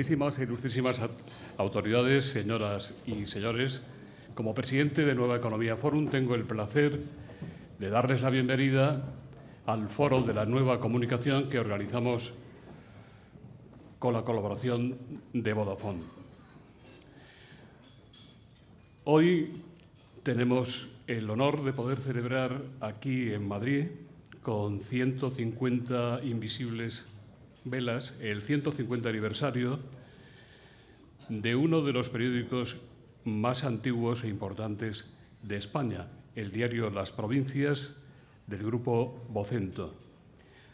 Ilustrísimas autoridades, señoras y señores, como presidente de Nueva Economía Forum tengo el placer de darles la bienvenida al Foro de la Nueva Comunicación que organizamos con la colaboración de Vodafone. Hoy tenemos el honor de poder celebrar aquí en Madrid, con 150 invisibles velas, el 150 aniversario de uno de los periódicos más antiguos e importantes de España, el diario Las Provincias del Grupo Vocento.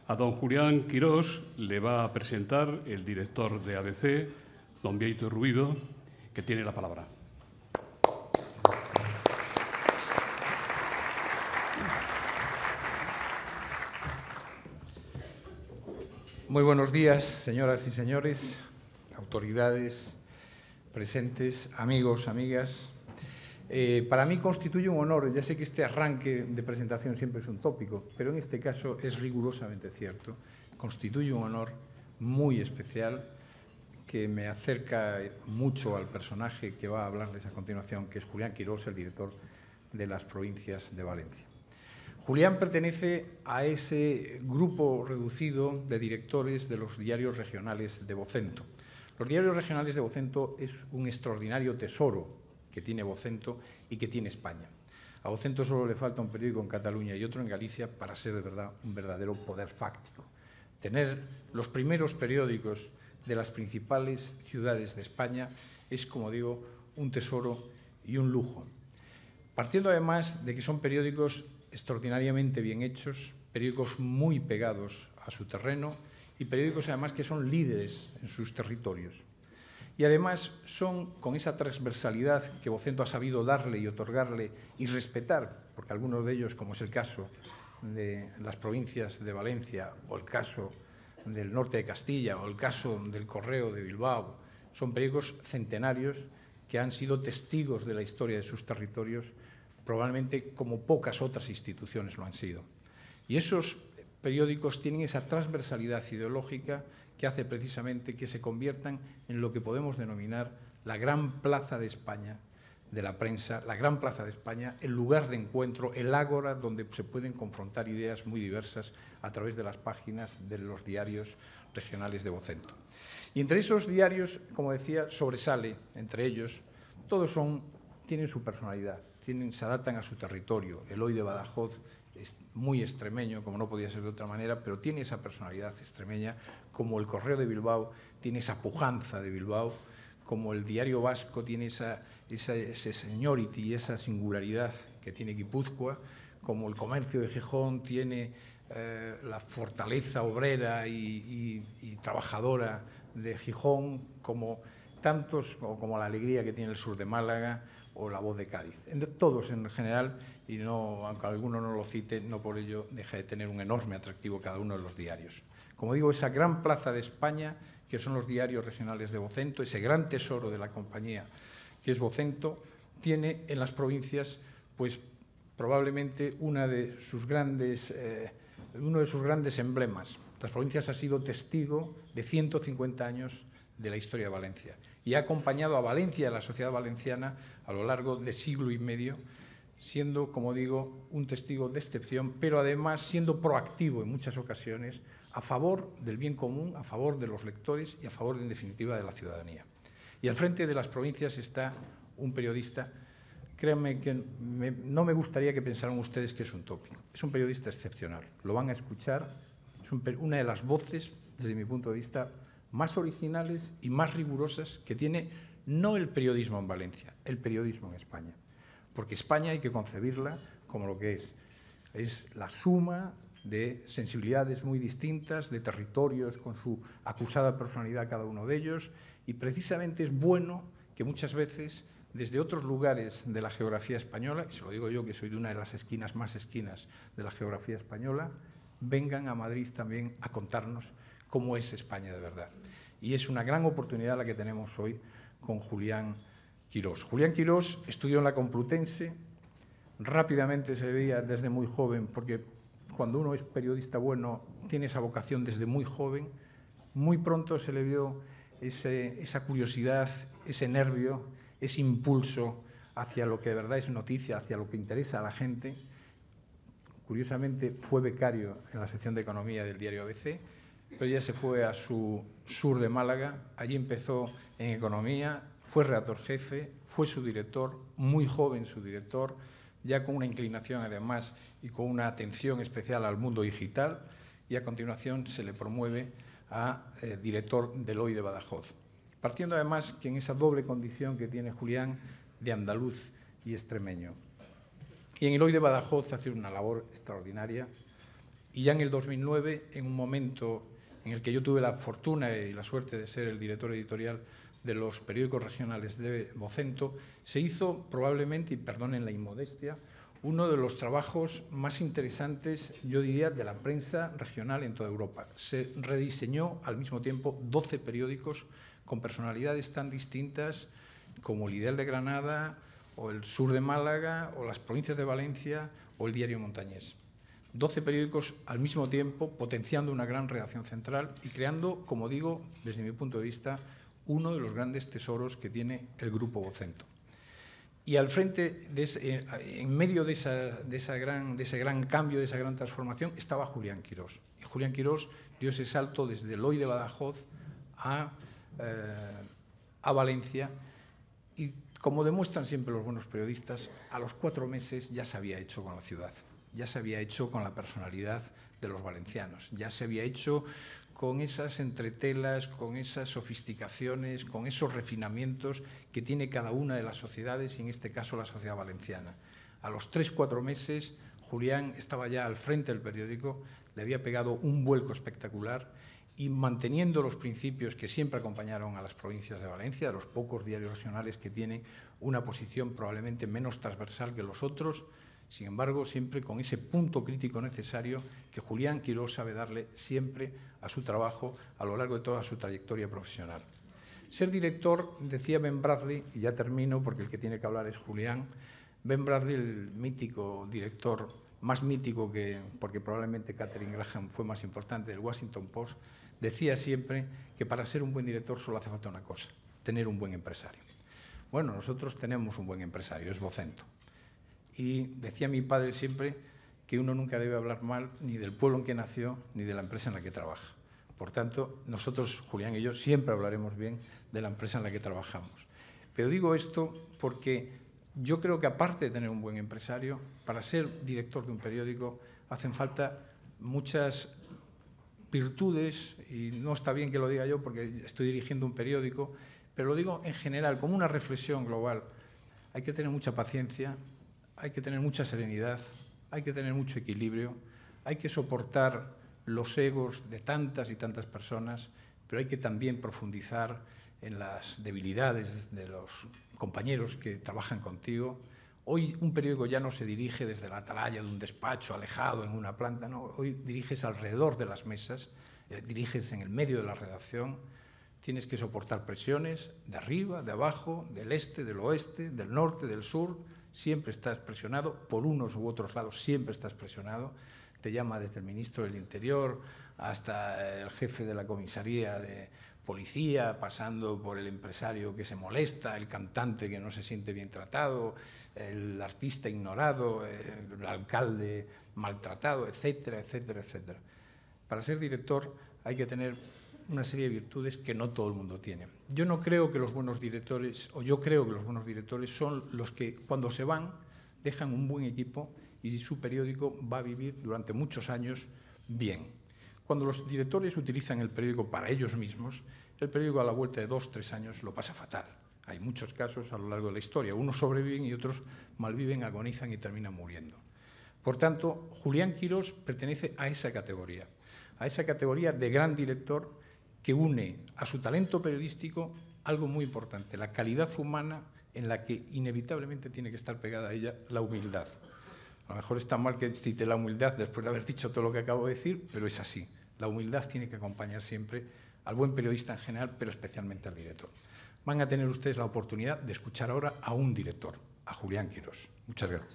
A don Julián Quirós le va a presentar el director de ABC, don Bieito Rubido, que tiene la palabra. Muy buenos días, señoras y señores, autoridades presentes, amigos, amigas. Para mí constituye un honor, ya sé que este arranque de presentación siempre es un tópico, pero en este caso es rigurosamente cierto. Constituye un honor muy especial que me acerca mucho al personaje que va a hablarles a continuación, que es Julián Quirós, el director de Las Provincias de Valencia. Julián pertenece a ese grupo reducido de directores de los diarios regionales de Vocento. Los diarios regionales de Vocento es un extraordinario tesoro que tiene Vocento y que tiene España. A Vocento solo le falta un periódico en Cataluña y otro en Galicia para ser de verdad un verdadero poder fáctico. Tener los primeros periódicos de las principales ciudades de España es, como digo, un tesoro y un lujo. Partiendo además de que son periódicos extraordinariamente bien hechos, periódicos muy pegados a su terreno y periódicos además que son líderes en sus territorios. Y además son con esa transversalidad que Vocento ha sabido darle y otorgarle y respetar, porque algunos de ellos, como es el caso de Las Provincias de Valencia o el caso del norte de Castilla o el caso del Correo de Bilbao, son periódicos centenarios que han sido testigos de la historia de sus territorios probablemente como pocas otras instituciones lo han sido. Y esos periódicos tienen esa transversalidad ideológica que hace precisamente que se conviertan en lo que podemos denominar la gran plaza de España, de la prensa, la gran plaza de España, el lugar de encuentro, el ágora donde se pueden confrontar ideas muy diversas a través de las páginas de los diarios regionales de Vocento. Y entre esos diarios, como decía, sobresale, entre ellos, todos tienen su personalidad. Se adaptan a su territorio. El Hoy de Badajoz es muy extremeño, como no podía ser de otra manera, pero tiene esa personalidad extremeña, como el Correo de Bilbao tiene esa pujanza de Bilbao, como el Diario Vasco tiene ese seniority, esa singularidad que tiene Guipúzcoa, como el Comercio de Gijón tiene la fortaleza obrera y trabajadora de Gijón, como tantos, o como la alegría que tiene el sur de Málaga, o La Voz de Cádiz. Todos en general, y no, aunque alguno no lo cite, no por ello deja de tener un enorme atractivo cada uno de los diarios. Como digo, esa gran plaza de España, que son los diarios regionales de Vocento, ese gran tesoro de la compañía que es Vocento, tiene en las provincias, pues probablemente uno de sus grandes emblemas. Las provincias ha sido testigo de 150 años de la historia de Valencia y ha acompañado a Valencia y a la sociedad valenciana a lo largo de siglo y medio, siendo, como digo, un testigo de excepción, pero además siendo proactivo en muchas ocasiones a favor del bien común, a favor de los lectores y a favor, en definitiva, de la ciudadanía. Y al frente de las provincias está un periodista, créanme que no me gustaría que pensaran ustedes que es un tópico, es un periodista excepcional, lo van a escuchar, es una de las voces, desde mi punto de vista, más originales y más rigurosas que tiene no el periodismo en Valencia, el periodismo en España. Porque España hay que concebirla como lo que es la suma de sensibilidades muy distintas, de territorios con su acusada personalidad cada uno de ellos, y precisamente es bueno que muchas veces desde otros lugares de la geografía española, y se lo digo yo que soy de una de las esquinas más esquinas de la geografía española, vengan a Madrid también a contarnos cómo es España de verdad. Y es una gran oportunidad la que tenemos hoy con Julián Quirós. Julián Quirós estudió en la Complutense, rápidamente se veía desde muy joven, porque cuando uno es periodista bueno tiene esa vocación desde muy joven, muy pronto se le vio esa curiosidad, ese nervio, ese impulso hacia lo que de verdad es noticia, hacia lo que interesa a la gente. Curiosamente fue becario en la sección de Economía del diario ABC, pero ya se fue a su sur de Málaga, allí empezó en Economía, fue redactor jefe, fue su director, muy joven su director, ya con una inclinación además y con una atención especial al mundo digital, y a continuación se le promueve a director del Hoy de Badajoz. Partiendo además que en esa doble condición que tiene Julián de andaluz y extremeño. Y en el Hoy de Badajoz hace una labor extraordinaria, y ya en el 2009, en un momento en el que yo tuve la fortuna y la suerte de ser el director editorial de los periódicos regionales de Vocento, se hizo probablemente, y perdonen la inmodestia, uno de los trabajos más interesantes, yo diría, de la prensa regional en toda Europa. Se rediseñó al mismo tiempo 12 periódicos con personalidades tan distintas como el Ideal de Granada, o el Sur de Málaga, o las provincias de Valencia, o el Diario Montañés. 12 periódicos al mismo tiempo, potenciando una gran redacción central y creando, como digo, desde mi punto de vista, uno de los grandes tesoros que tiene el Grupo Vocento. Y al frente, en medio de ese gran cambio, de esa gran transformación, estaba Julián Quirós. Y Julián Quirós dio ese salto desde el Hoy de Badajoz a Valencia, y como demuestran siempre los buenos periodistas, a los 4 meses ya se había hecho con la ciudad, ya se había hecho con la personalidad de los valencianos, ya se había hecho con esas entretelas, con esas sofisticaciones, con esos refinamientos que tiene cada una de las sociedades, y en este caso la sociedad valenciana. A los 3-4 meses, Julián estaba ya al frente del periódico, le había pegado un vuelco espectacular, y manteniendo los principios que siempre acompañaron a las provincias de Valencia, a los pocos diarios regionales que tienen una posición probablemente menos transversal que los otros, sin embargo, siempre con ese punto crítico necesario que Julián Quirós sabe darle siempre a su trabajo a lo largo de toda su trayectoria profesional. Ser director, decía Ben Bradley, y ya termino porque el que tiene que hablar es Julián, Ben Bradley, el mítico director, más mítico porque probablemente Katharine Graham fue más importante, del Washington Post, decía siempre que para ser un buen director solo hace falta una cosa: tener un buen empresario. Bueno, nosotros tenemos un buen empresario, es Vocento. Y decía mi padre siempre que uno nunca debe hablar mal ni del pueblo en que nació ni de la empresa en la que trabaja. Por tanto, nosotros, Julián y yo, siempre hablaremos bien de la empresa en la que trabajamos. Pero digo esto porque yo creo que, aparte de tener un buen empresario, para ser director de un periódico hacen falta muchas virtudes, y no está bien que lo diga yo porque estoy dirigiendo un periódico, pero lo digo en general, como una reflexión global. Hay que tener mucha paciencia, hay que tener mucha serenidad, hay que tener mucho equilibrio, hay que soportar los egos de tantas y tantas personas, pero hay que también profundizar en las debilidades de los compañeros que trabajan contigo. Hoy un periódico ya no se dirige desde la atalaya de un despacho alejado en una planta, no, hoy diriges alrededor de las mesas, diriges en el medio de la redacción, tienes que soportar presiones de arriba, de abajo, del este, del oeste, del norte, del sur. Siempre estás presionado, por unos u otros lados siempre estás presionado. Te llama desde el ministro del Interior hasta el jefe de la comisaría de policía, pasando por el empresario que se molesta, el cantante que no se siente bien tratado, el artista ignorado, el alcalde maltratado, etcétera, etcétera, etcétera. Para ser director hay que tener una serie de virtudes que no todo el mundo tiene. Yo no creo que los buenos directores, o yo creo que los buenos directores son los que, cuando se van, dejan un buen equipo y su periódico va a vivir durante muchos años bien. Cuando los directores utilizan el periódico para ellos mismos, el periódico a la vuelta de 2-3 años lo pasa fatal. Hay muchos casos a lo largo de la historia. Unos sobreviven y otros malviven, agonizan y terminan muriendo. Por tanto, Julián Quirós pertenece a esa categoría de gran director que une a su talento periodístico algo muy importante, la calidad humana, en la que inevitablemente tiene que estar pegada a ella la humildad. A lo mejor está mal que cite la humildad después de haber dicho todo lo que acabo de decir, pero es así. La humildad tiene que acompañar siempre al buen periodista en general, pero especialmente al director. Van a tener ustedes la oportunidad de escuchar ahora a un director, a Julián Quirós. Muchas gracias.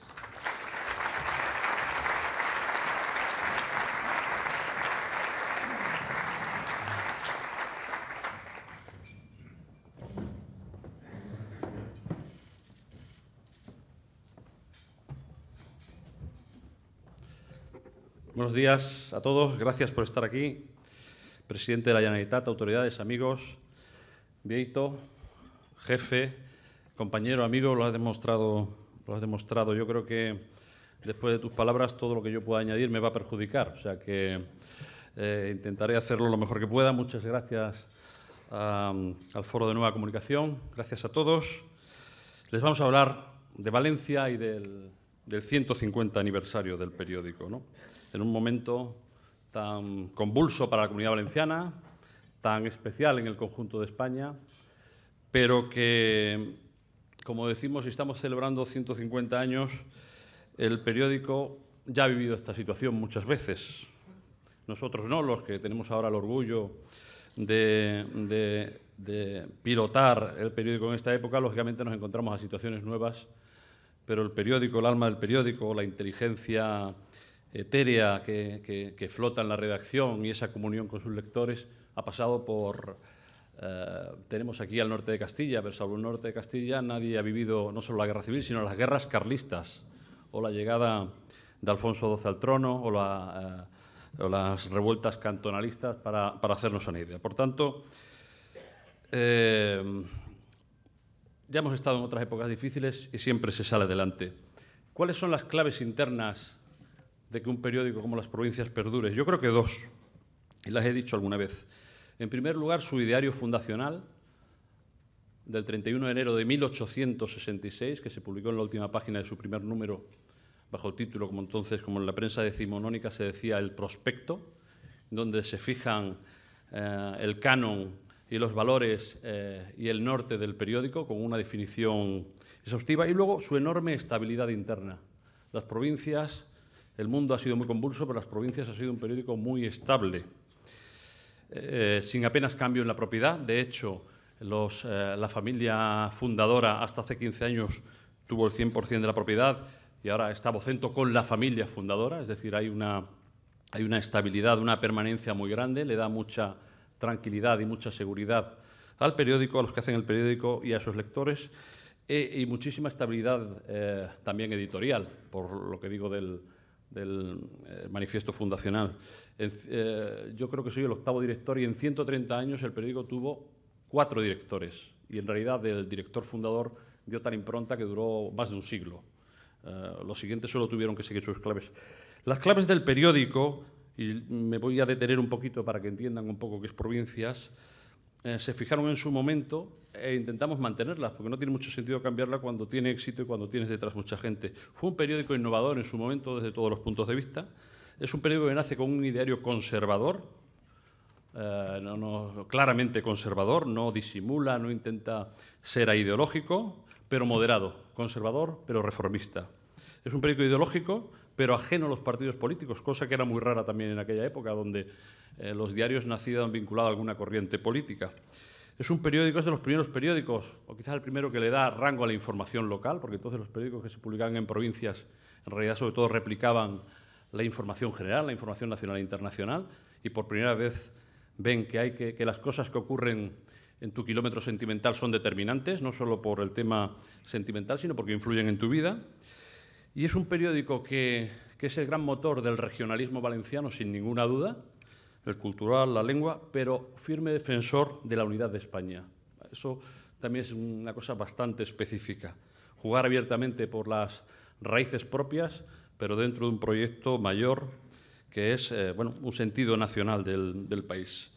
Buenos días a todos, gracias por estar aquí. Presidente de la Generalitat, autoridades, amigos, Bieito, jefe, compañero, amigo, lo has demostrado. Yo creo que después de tus palabras todo lo que yo pueda añadir me va a perjudicar, o sea que intentaré hacerlo lo mejor que pueda. Muchas gracias al Foro de Nueva Comunicación, gracias a todos. Les vamos a hablar de Valencia y del 150 aniversario del periódico, ¿no? En un momento tan convulso para la Comunidad Valenciana, tan especial en el conjunto de España, pero que, como decimos, si estamos celebrando 150 años, el periódico ya ha vivido esta situación muchas veces. Nosotros no, los que tenemos ahora el orgullo de pilotar el periódico en esta época, lógicamente nos encontramos a situaciones nuevas, pero el periódico, el alma del periódico, la inteligencia etérea que flota en la redacción y esa comunión con sus lectores ha pasado por... tenemos aquí al norte de Castilla, pero salvo el norte de Castilla nadie ha vivido no solo la guerra civil, sino las guerras carlistas o la llegada de Alfonso XII al trono o las revueltas cantonalistas para hacernos una idea. Por tanto, ya hemos estado en otras épocas difíciles y siempre se sale adelante. ¿Cuáles son las claves internas de que un periódico como Las Provincias perdure? Yo creo que dos, y las he dicho alguna vez. En primer lugar, su ideario fundacional, del 31 de enero de 1866, que se publicó en la última página de su primer número, bajo el título, como entonces, como en la prensa decimonónica se decía, El Prospecto, donde se fijan el canon y los valores y el norte del periódico, con una definición exhaustiva, y luego su enorme estabilidad interna. Las provincias... El mundo ha sido muy convulso, pero Las Provincias ha sido un periódico muy estable, sin apenas cambio en la propiedad. De hecho, la familia fundadora hasta hace 15 años tuvo el 100% de la propiedad y ahora está Vocento con la familia fundadora, es decir, hay una estabilidad, una permanencia muy grande, le da mucha tranquilidad y mucha seguridad al periódico, a los que hacen el periódico y a sus lectores, y muchísima estabilidad también editorial, por lo que digo del manifiesto fundacional. Yo creo que soy el 8º director y en 130 años el periódico tuvo 4 directores y en realidad el director fundador dio tal impronta que duró más de un siglo. Los siguientes solo tuvieron que seguir sus claves. Las claves del periódico, y me voy a detener un poquito para que entiendan un poco qué es Provincias, se fijaron en su momento e intentamos mantenerlas, porque no tiene mucho sentido cambiarla cuando tiene éxito y cuando tienes detrás mucha gente. Fue un periódico innovador en su momento desde todos los puntos de vista. Es un periódico que nace con un ideario conservador, claramente conservador, no disimula, no intenta ser aideológico, pero moderado, conservador, pero reformista. Es un periódico ideológico, pero ajeno a los partidos políticos, cosa que era muy rara también en aquella época, donde los diarios nacían vinculados a alguna corriente política. Es un periódico, es de los primeros periódicos, o quizás el primero que le da rango a la información local, porque entonces los periódicos que se publicaban en provincias, en realidad sobre todo replicaban la información general, la información nacional e internacional, y por primera vez ven que las cosas que ocurren en tu kilómetro sentimental son determinantes, no solo por el tema sentimental, sino porque influyen en tu vida. Y es un periódico que es el gran motor del regionalismo valenciano, sin ninguna duda, el cultural, la lengua, pero firme defensor de la unidad de España. Eso también es una cosa bastante específica. Jugar abiertamente por las raíces propias, pero dentro de un proyecto mayor que es un sentido nacional del país.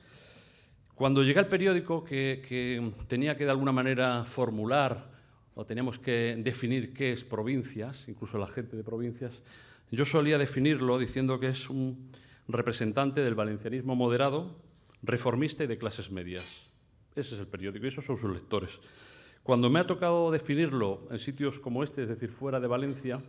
Cuando llegué al periódico, que tenía que de alguna manera formular o teníamos que definir qué es Provincias, incluso la gente de Provincias, yo solía definirlo diciendo que es un representante del valencianismo moderado, reformista y de clases medias. Ese es el periódico y esos son sus lectores. Cuando me ha tocado definirlo en sitios como este, es decir, fuera de Valencia,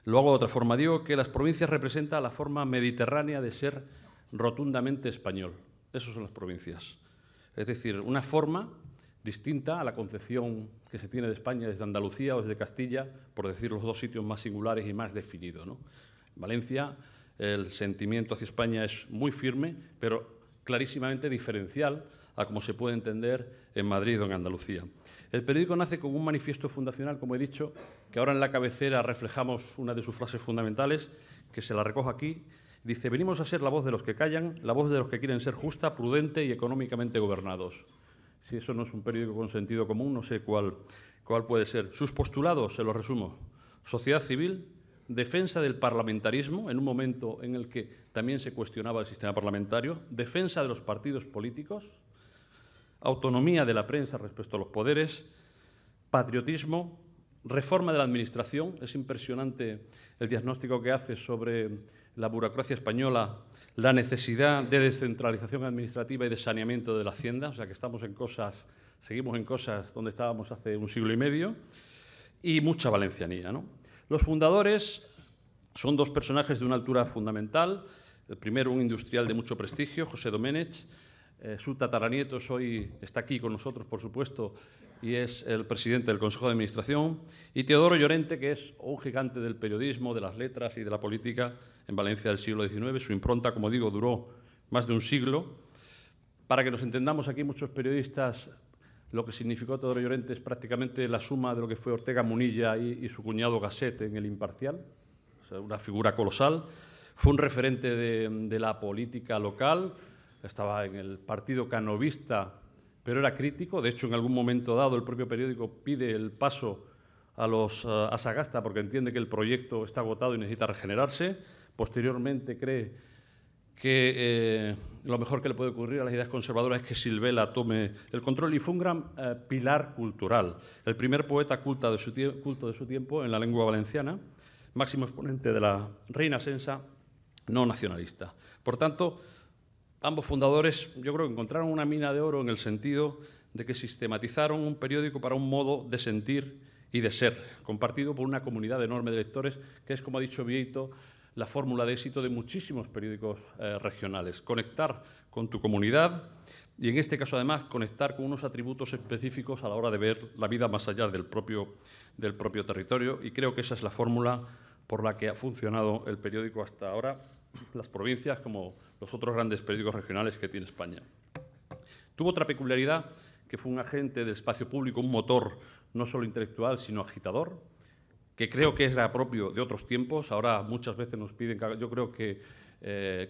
lo hago de otra forma. Digo que Las Provincias representa la forma mediterránea de ser rotundamente español. Esas son las provincias. Es decir, una forma distinta a la concepción que se tiene de España desde Andalucía o desde Castilla, por decir los dos sitios más singulares y más definidos, ¿no? En Valencia el sentimiento hacia España es muy firme, pero clarísimamente diferencial a como se puede entender en Madrid o en Andalucía. El periódico nace con un manifiesto fundacional, como he dicho, que ahora en la cabecera reflejamos una de sus frases fundamentales, que se la recojo aquí. Dice: venimos a ser la voz de los que callan, la voz de los que quieren ser justa, prudente y económicamente gobernados. Si eso no es un periódico con sentido común, no sé cuál puede ser. Sus postulados, se los resumo: sociedad civil, defensa del parlamentarismo, en un momento en el que también se cuestionaba el sistema parlamentario, defensa de los partidos políticos, autonomía de la prensa respecto a los poderes, patriotismo, reforma de la Administración. Es impresionante el diagnóstico que hace sobre la burocracia española, la necesidad de descentralización administrativa y de saneamiento de la Hacienda, o sea que seguimos en cosas donde estábamos hace un siglo y medio, y mucha valencianía, ¿no? Los fundadores son dos personajes de una altura fundamental. El primero, un industrial de mucho prestigio, José Doménech. Su tataranieto hoy está aquí con nosotros, por supuesto, y es el presidente del Consejo de Administración. Y Teodoro Llorente, que es un gigante del periodismo, de las letras y de la política en Valencia del siglo XIX. Su impronta, como digo, duró más de un siglo. Para que nos entendamos aquí, muchos periodistas, lo que significó Teodoro Llorente es prácticamente la suma de lo que fue Ortega Munilla y su cuñado Gasset en El Imparcial. O sea, una figura colosal. Fue un referente de la política local. Estaba en el partido canovista, pero era crítico. De hecho, en algún momento dado, el propio periódico pide el paso a Sagasta porque entiende que el proyecto está agotado y necesita regenerarse. Posteriormente cree que lo mejor que le puede ocurrir a las ideas conservadoras es que Silvela tome el control, y fue un gran pilar cultural. El primer poeta culto de su tiempo en la lengua valenciana, máximo exponente de la reina sensa, no nacionalista. Por tanto, ambos fundadores, yo creo que encontraron una mina de oro en el sentido de que sistematizaron un periódico para un modo de sentir y de ser, compartido por una comunidad enorme de lectores, que es, como ha dicho Vieito, la fórmula de éxito de muchísimos periódicos regionales. Conectar con tu comunidad y, en este caso, además, conectar con unos atributos específicos a la hora de ver la vida más allá del propio territorio. Y creo que esa es la fórmula por la que ha funcionado el periódico hasta ahora, las provincias como los otros grandes periódicos regionales que tiene España. Tuvo otra peculiaridad, que fue un agente del espacio público, un motor no solo intelectual, sino agitador, que creo que era propio de otros tiempos. Ahora muchas veces nos piden, yo creo que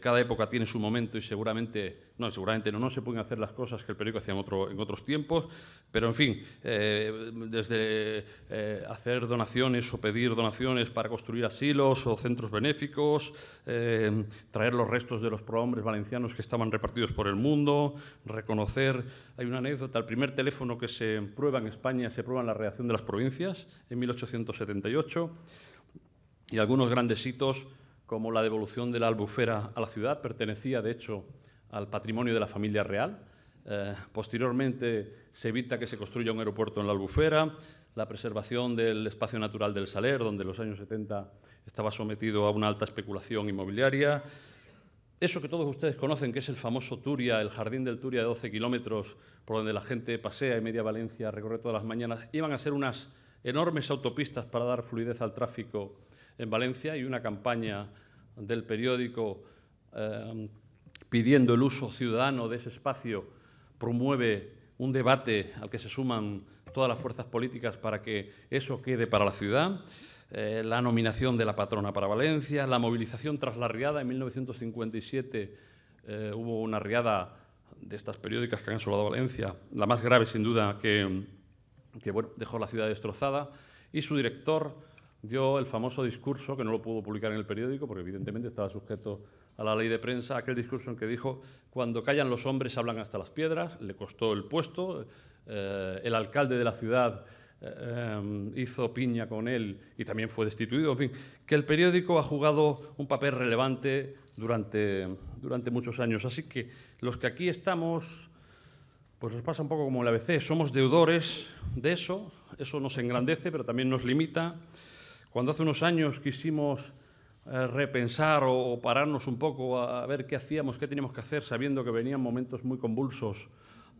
cada época tiene su momento y seguramente no se pueden hacer las cosas que el periódico hacía en otros tiempos, pero en fin, desde hacer donaciones o pedir donaciones para construir asilos o centros benéficos, traer los restos de los prohombres valencianos que estaban repartidos por el mundo, reconocer, hay una anécdota, el primer teléfono que se prueba en España se prueba en la redacción de las provincias en 1878, y algunos grandes hitos como la devolución de la Albufera a la ciudad, pertenecía de hecho al patrimonio de la familia real. Posteriormente se evita que se construya un aeropuerto en la Albufera, la preservación del espacio natural del Saler, donde en los años 70 estaba sometido a una alta especulación inmobiliaria. Eso que todos ustedes conocen, que es el famoso Turia, el jardín del Turia de 12 kilómetros, por donde la gente pasea y media Valencia recorre todas las mañanas, iban a ser unas enormes autopistas para dar fluidez al tráfico en Valencia, y una campaña del periódico pidiendo el uso ciudadano de ese espacio promueve un debate al que se suman todas las fuerzas políticas para que eso quede para la ciudad. La nominación de la patrona para Valencia, la movilización tras la riada. En 1957 hubo una riada de estas periódicas que han asolado Valencia, la más grave sin duda, que bueno, dejó la ciudad destrozada, y su director dio el famoso discurso, que no lo pudo publicar en el periódico porque evidentemente estaba sujeto a la ley de prensa, aquel discurso en que dijo: cuando callan los hombres hablan hasta las piedras. Le costó el puesto, el alcalde de la ciudad hizo piña con él y también fue destituido. En fin, que el periódico ha jugado un papel relevante durante muchos años. Así que los que aquí estamos, pues nos pasa un poco como el ABC, somos deudores de eso nos engrandece, pero también nos limita. Cuando hace unos años quisimos repensar o pararnos un poco a ver qué hacíamos, qué teníamos que hacer, sabiendo que venían momentos muy convulsos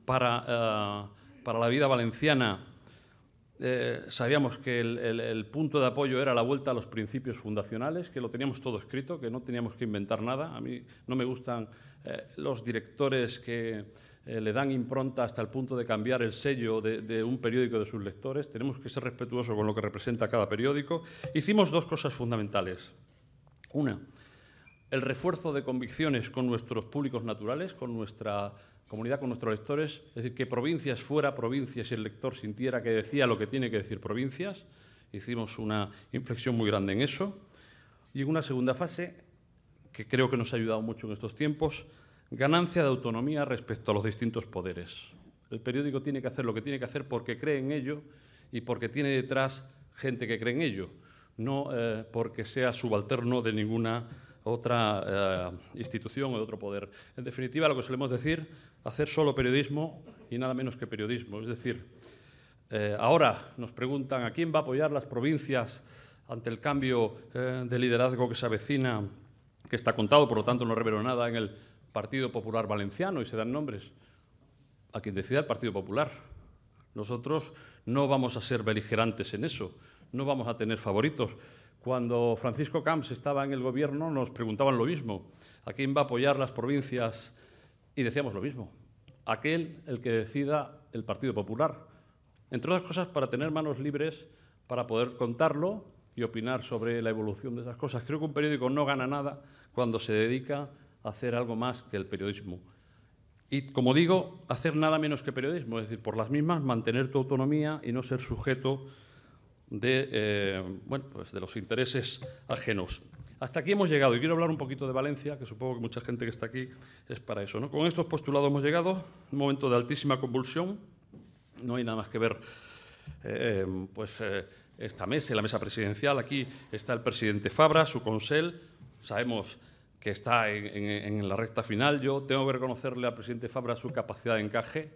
para la vida valenciana, Sabíamos que el punto de apoyo era la vuelta a los principios fundacionales, que lo teníamos todo escrito, que no teníamos que inventar nada. A mí no me gustan los directores que le dan impronta hasta el punto de cambiar el sello de un periódico de sus lectores. Tenemos que ser respetuosos con lo que representa cada periódico. Hicimos dos cosas fundamentales. Una, el refuerzo de convicciones con nuestros públicos naturales, con nuestra comunidad, con nuestros lectores, es decir, que provincias fuera provincias y el lector sintiera que decía lo que tiene que decir provincias. Hicimos una inflexión muy grande en eso. Y en una segunda fase, que creo que nos ha ayudado mucho en estos tiempos, ganancia de autonomía respecto a los distintos poderes. El periódico tiene que hacer lo que tiene que hacer porque cree en ello y porque tiene detrás gente que cree en ello, no porque sea subalterno de ninguna otra institución o de otro poder. En definitiva, lo que solemos decir, hacer solo periodismo y nada menos que periodismo. Es decir, ahora nos preguntan a quién va a apoyar las provincias ante el cambio de liderazgo que se avecina, que está contado, por lo tanto no revelo nada, en el Partido Popular Valenciano, y se dan nombres. A quien decida el Partido Popular. Nosotros no vamos a ser beligerantes en eso, no vamos a tener favoritos. Cuando Francisco Camps estaba en el gobierno nos preguntaban lo mismo. ¿A quién va a apoyar las provincias? Y decíamos lo mismo. Aquel el que decida el Partido Popular. Entre otras cosas, para tener manos libres para poder contarlo y opinar sobre la evolución de esas cosas. Creo que un periódico no gana nada cuando se dedica a hacer algo más que el periodismo. Y, como digo, hacer nada menos que periodismo. Es decir, por las mismas, mantener tu autonomía y no ser sujeto de los intereses ajenos. Hasta aquí hemos llegado y quiero hablar un poquito de Valencia, que supongo que mucha gente que está aquí es para eso, ¿no? Con estos postulados hemos llegado, un momento de altísima convulsión, no hay nada más que ver esta mesa, la mesa presidencial. Aquí está el presidente Fabra, su consell, sabemos que está en la recta final. Yo tengo que reconocerle al presidente Fabra su capacidad de encaje.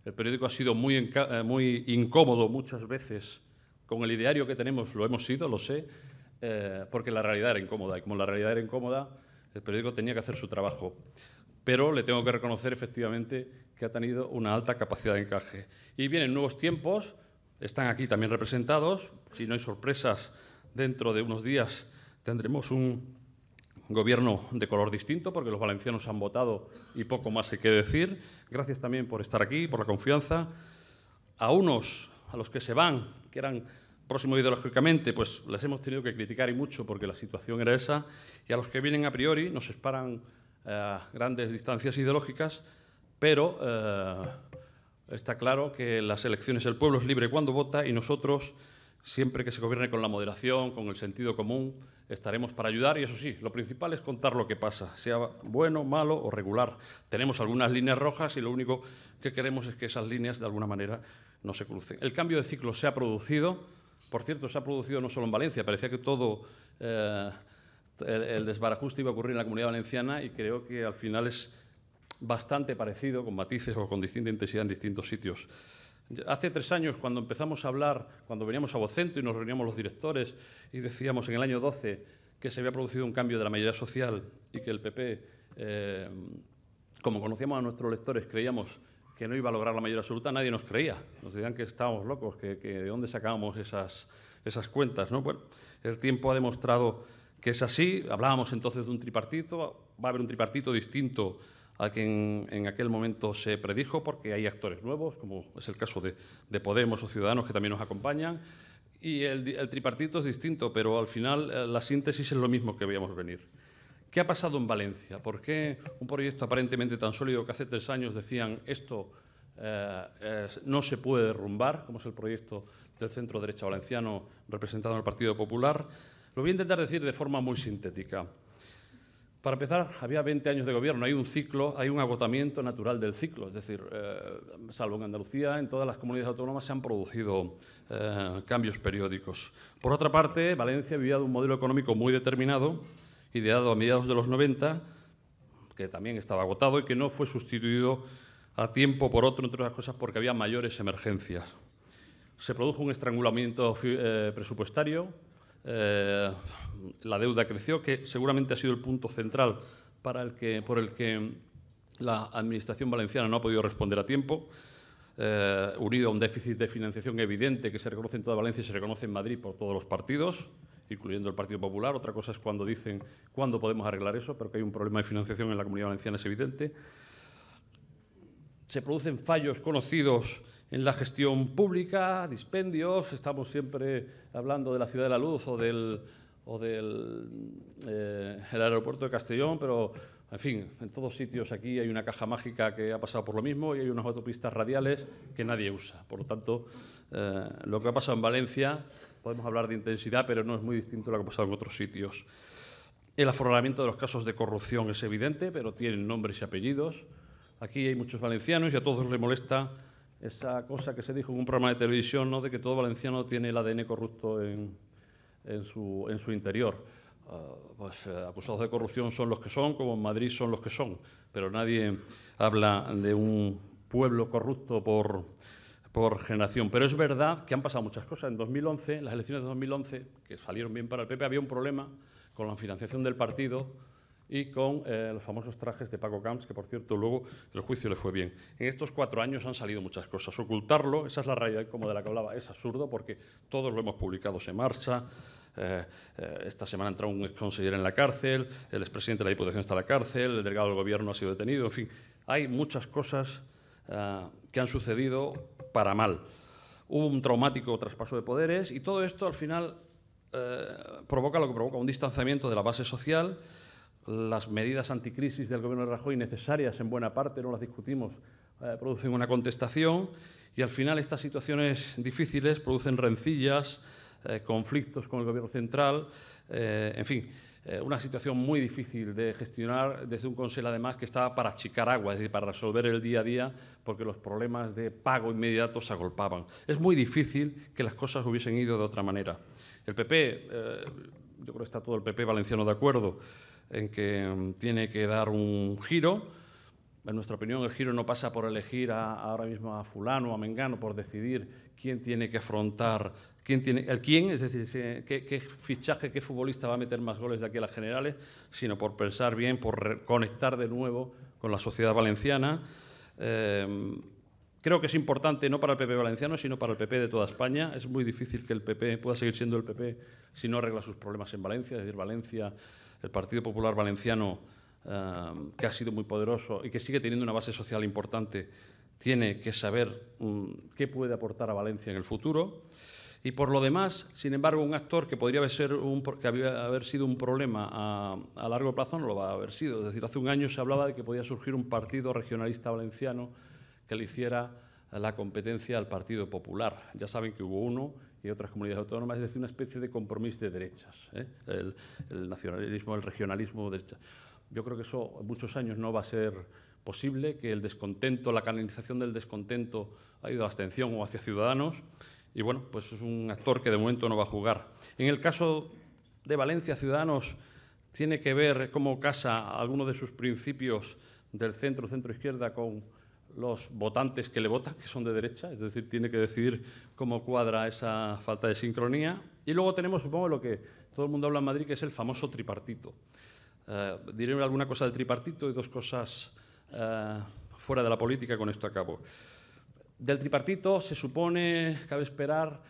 El periódico ha sido muy incómodo muchas veces. Con el ideario que tenemos lo hemos sido, lo sé, porque la realidad era incómoda. Y como la realidad era incómoda, el periódico tenía que hacer su trabajo. Pero le tengo que reconocer efectivamente que ha tenido una alta capacidad de encaje. Y vienen nuevos tiempos, están aquí también representados. Si no hay sorpresas, dentro de unos días tendremos un gobierno de color distinto, porque los valencianos han votado y poco más hay que decir. Gracias también por estar aquí, por la confianza. A unos, a los que se van, que eran próximos ideológicamente, pues les hemos tenido que criticar y mucho porque la situación era esa, y a los que vienen a priori nos separan grandes distancias ideológicas, pero está claro que las elecciones el pueblo es libre cuando vota y nosotros, siempre que se gobierne con la moderación, con el sentido común, estaremos para ayudar y eso sí, lo principal es contar lo que pasa, sea bueno, malo o regular. Tenemos algunas líneas rojas y lo único que queremos es que esas líneas de alguna manera no se crucen. El cambio de ciclo se ha producido, por cierto, se ha producido no solo en Valencia, parecía que todo el desbarajuste iba a ocurrir en la Comunidad Valenciana y creo que al final es bastante parecido, con matices o con distinta intensidad en distintos sitios. Hace 3 años, cuando empezamos a hablar, cuando veníamos a Vocento y nos reuníamos los directores y decíamos en el año 12 que se había producido un cambio de la mayoría social y que el PP, como conocíamos a nuestros lectores, creíamos que no iba a lograr la mayoría absoluta, nadie nos creía. Nos decían que estábamos locos, que de dónde sacábamos esas cuentas, ¿no? Bueno, el tiempo ha demostrado que es así. Hablábamos entonces de un tripartito. Va a haber un tripartito distinto al que en aquel momento se predijo, porque hay actores nuevos, como es el caso de Podemos o Ciudadanos, que también nos acompañan. Y el tripartito es distinto, pero al final la síntesis es lo mismo que veíamos venir. ¿Qué ha pasado en Valencia? ¿Por qué un proyecto aparentemente tan sólido que hace 3 años decían esto no se puede derrumbar, como es el proyecto del centro derecha valenciano representado en el Partido Popular? Lo voy a intentar decir de forma muy sintética. Para empezar, había 20 años de gobierno, hay un ciclo, hay un agotamiento natural del ciclo, es decir, salvo en Andalucía, en todas las comunidades autónomas se han producido cambios periódicos. Por otra parte, Valencia vivía de un modelo económico muy determinado, ideado a mediados de los 90, que también estaba agotado y que no fue sustituido a tiempo por otro, entre otras cosas, porque había mayores emergencias. Se produjo un estrangulamiento presupuestario, la deuda creció, que seguramente ha sido el punto central por el que la Administración valenciana no ha podido responder a tiempo. unido a un déficit de financiación evidente que se reconoce en toda Valencia y se reconoce en Madrid por todos los partidos, incluyendo el Partido Popular. Otra cosa es cuando dicen cuándo podemos arreglar eso, pero que hay un problema de financiación en la Comunidad Valenciana es evidente. Se producen fallos conocidos en la gestión pública, dispendios. Estamos siempre hablando de la Ciudad de la Luz o del el aeropuerto de Castellón, pero, en fin, en todos sitios aquí hay una caja mágica que ha pasado por lo mismo y hay unas autopistas radiales que nadie usa. Por lo tanto, lo que ha pasado en Valencia, podemos hablar de intensidad, pero no es muy distinto a lo que ha pasado en otros sitios. El aforramiento de los casos de corrupción es evidente, pero tienen nombres y apellidos. Aquí hay muchos valencianos y a todos les molesta esa cosa que se dijo en un programa de televisión, ¿no?, de que todo valenciano tiene el ADN corrupto en su interior. Acusados de corrupción son los que son, como en Madrid son los que son, pero nadie habla de un pueblo corrupto por generación. Pero es verdad que han pasado muchas cosas. En 2011, las elecciones de 2011, que salieron bien para el PP, había un problema con la financiación del partido y con los famosos trajes de Paco Camps, que, por cierto, luego el juicio le fue bien. En estos 4 años han salido muchas cosas. Ocultarlo, esa es la realidad como de la que hablaba, es absurdo porque todos lo hemos publicado, se marcha. Esta semana ha entrado un exconsejero en la cárcel, el expresidente de la Diputación está en la cárcel, el delegado del Gobierno ha sido detenido, en fin, hay muchas cosas que han sucedido para mal. Hubo un traumático traspaso de poderes y todo esto al final provoca lo que provoca, un distanciamiento de la base social. Las medidas anticrisis del Gobierno de Rajoy, necesarias en buena parte, no las discutimos, producen una contestación y al final estas situaciones difíciles producen rencillas, conflictos con el Gobierno central, en fin, una situación muy difícil de gestionar desde un Consell, además, que estaba para achicar agua, es decir, para resolver el día a día, porque los problemas de pago inmediato se agolpaban. Es muy difícil que las cosas hubiesen ido de otra manera. El PP, yo creo que está todo el PP valenciano de acuerdo en que tiene que dar un giro. En nuestra opinión, el giro no pasa por elegir ahora mismo a fulano o a mengano, por decidir quién tiene que afrontar, es decir, qué fichaje, qué futbolista va a meter más goles de aquí a las generales, sino por pensar bien, por conectar de nuevo con la sociedad valenciana. Creo que es importante no para el PP valenciano, sino para el PP de toda España. Es muy difícil que el PP pueda seguir siendo el PP si no arregla sus problemas en Valencia, es decir, Valencia, el Partido Popular Valenciano, que ha sido muy poderoso y que sigue teniendo una base social importante, tiene que saber qué puede aportar a Valencia en el futuro. Y por lo demás, sin embargo, un actor que podría haber sido un problema a largo plazo no lo va a haber sido. Es decir, hace un año se hablaba de que podía surgir un partido regionalista valenciano que le hiciera la competencia al Partido Popular. Ya saben que hubo uno y otras comunidades autónomas, es decir, una especie de compromiso de derechas, el nacionalismo, el regionalismo de derecha. Yo creo que eso en muchos años no va a ser posible, que el descontento, la canalización del descontento ha ido a abstención o hacia Ciudadanos y, bueno, pues es un actor que de momento no va a jugar. En el caso de Valencia, Ciudadanos tiene que ver cómo casa algunos de sus principios del centro-izquierda con los votantes que le votan, que son de derecha, es decir, tiene que decidir cómo cuadra esa falta de sincronía. Y luego tenemos, supongo, lo que todo el mundo habla en Madrid, que es el famoso tripartito. Diré alguna cosa del tripartito y 2 cosas fuera de la política, con esto acabo. Del tripartito se supone, cabe esperar,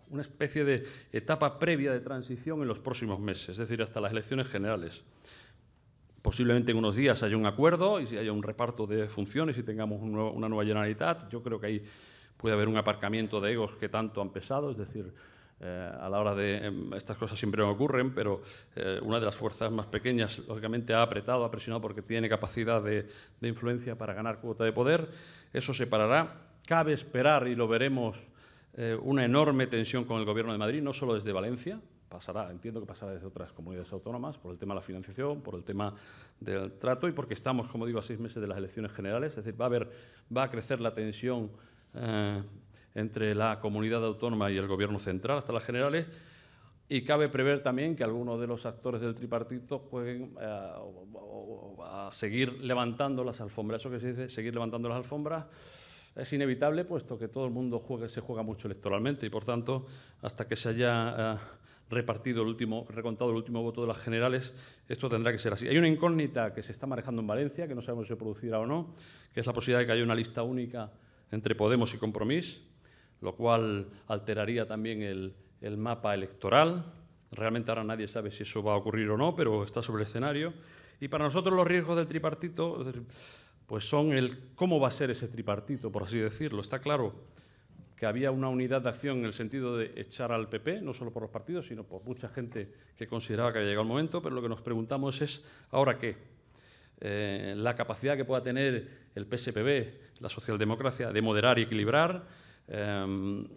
una especie de etapa previa de transición en los próximos meses, es decir, hasta las elecciones generales. Posiblemente en unos días haya un acuerdo y haya un reparto de funciones y tengamos una nueva Generalitat. Yo creo que ahí puede haber un aparcamiento de egos que tanto han pesado, es decir, a la hora de... estas cosas siempre me ocurren, pero una de las fuerzas más pequeñas, lógicamente, ha apretado, ha presionado porque tiene capacidad de influencia para ganar cuota de poder. Eso se parará. Cabe esperar, y lo veremos, una enorme tensión con el Gobierno de Madrid, no solo desde Valencia. Pasará, entiendo que pasará desde otras comunidades autónomas, por el tema de la financiación, por el tema del trato y porque estamos, como digo, a 6 meses de las elecciones generales. Es decir, va a crecer la tensión entre la comunidad autónoma y el Gobierno central hasta las generales, y cabe prever también que algunos de los actores del tripartito jueguen a seguir levantando las alfombras. Eso que se dice, seguir levantando las alfombras, es inevitable, puesto que todo el mundo se juega mucho electoralmente y, por tanto, hasta que se haya recontado el último voto de las generales, esto tendrá que ser así. Hay una incógnita que se está manejando en Valencia, que no sabemos si se producirá o no, que es la posibilidad de que haya una lista única entre Podemos y Compromís, lo cual alteraría también el mapa electoral. Realmente ahora nadie sabe si eso va a ocurrir o no, pero está sobre el escenario. Y para nosotros los riesgos del tripartito pues son cómo va a ser ese tripartito, por así decirlo. Está claro que había una unidad de acción en el sentido de echar al PP, no solo por los partidos, sino por mucha gente que consideraba que había llegado el momento, pero lo que nos preguntamos es, ¿ahora qué? La capacidad que pueda tener el PSPB, la socialdemocracia, de moderar y equilibrar, el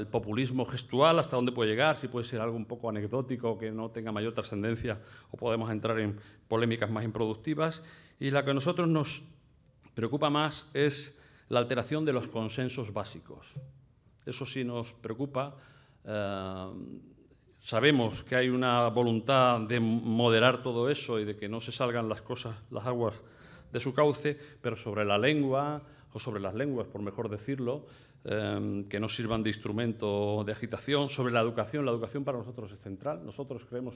populismo gestual, hasta dónde puede llegar, si puede ser algo un poco anecdótico que no tenga mayor trascendencia o podemos entrar en polémicas más improductivas. Y la que a nosotros nos preocupa más es la alteración de los consensos básicos. Eso sí nos preocupa. Sabemos que hay una voluntad de moderar todo eso y de que no se salgan las aguas de su cauce, pero sobre la lengua, o sobre las lenguas, por mejor decirlo, que no sirvan de instrumento de agitación. Sobre la educación para nosotros es central. Nosotros creemos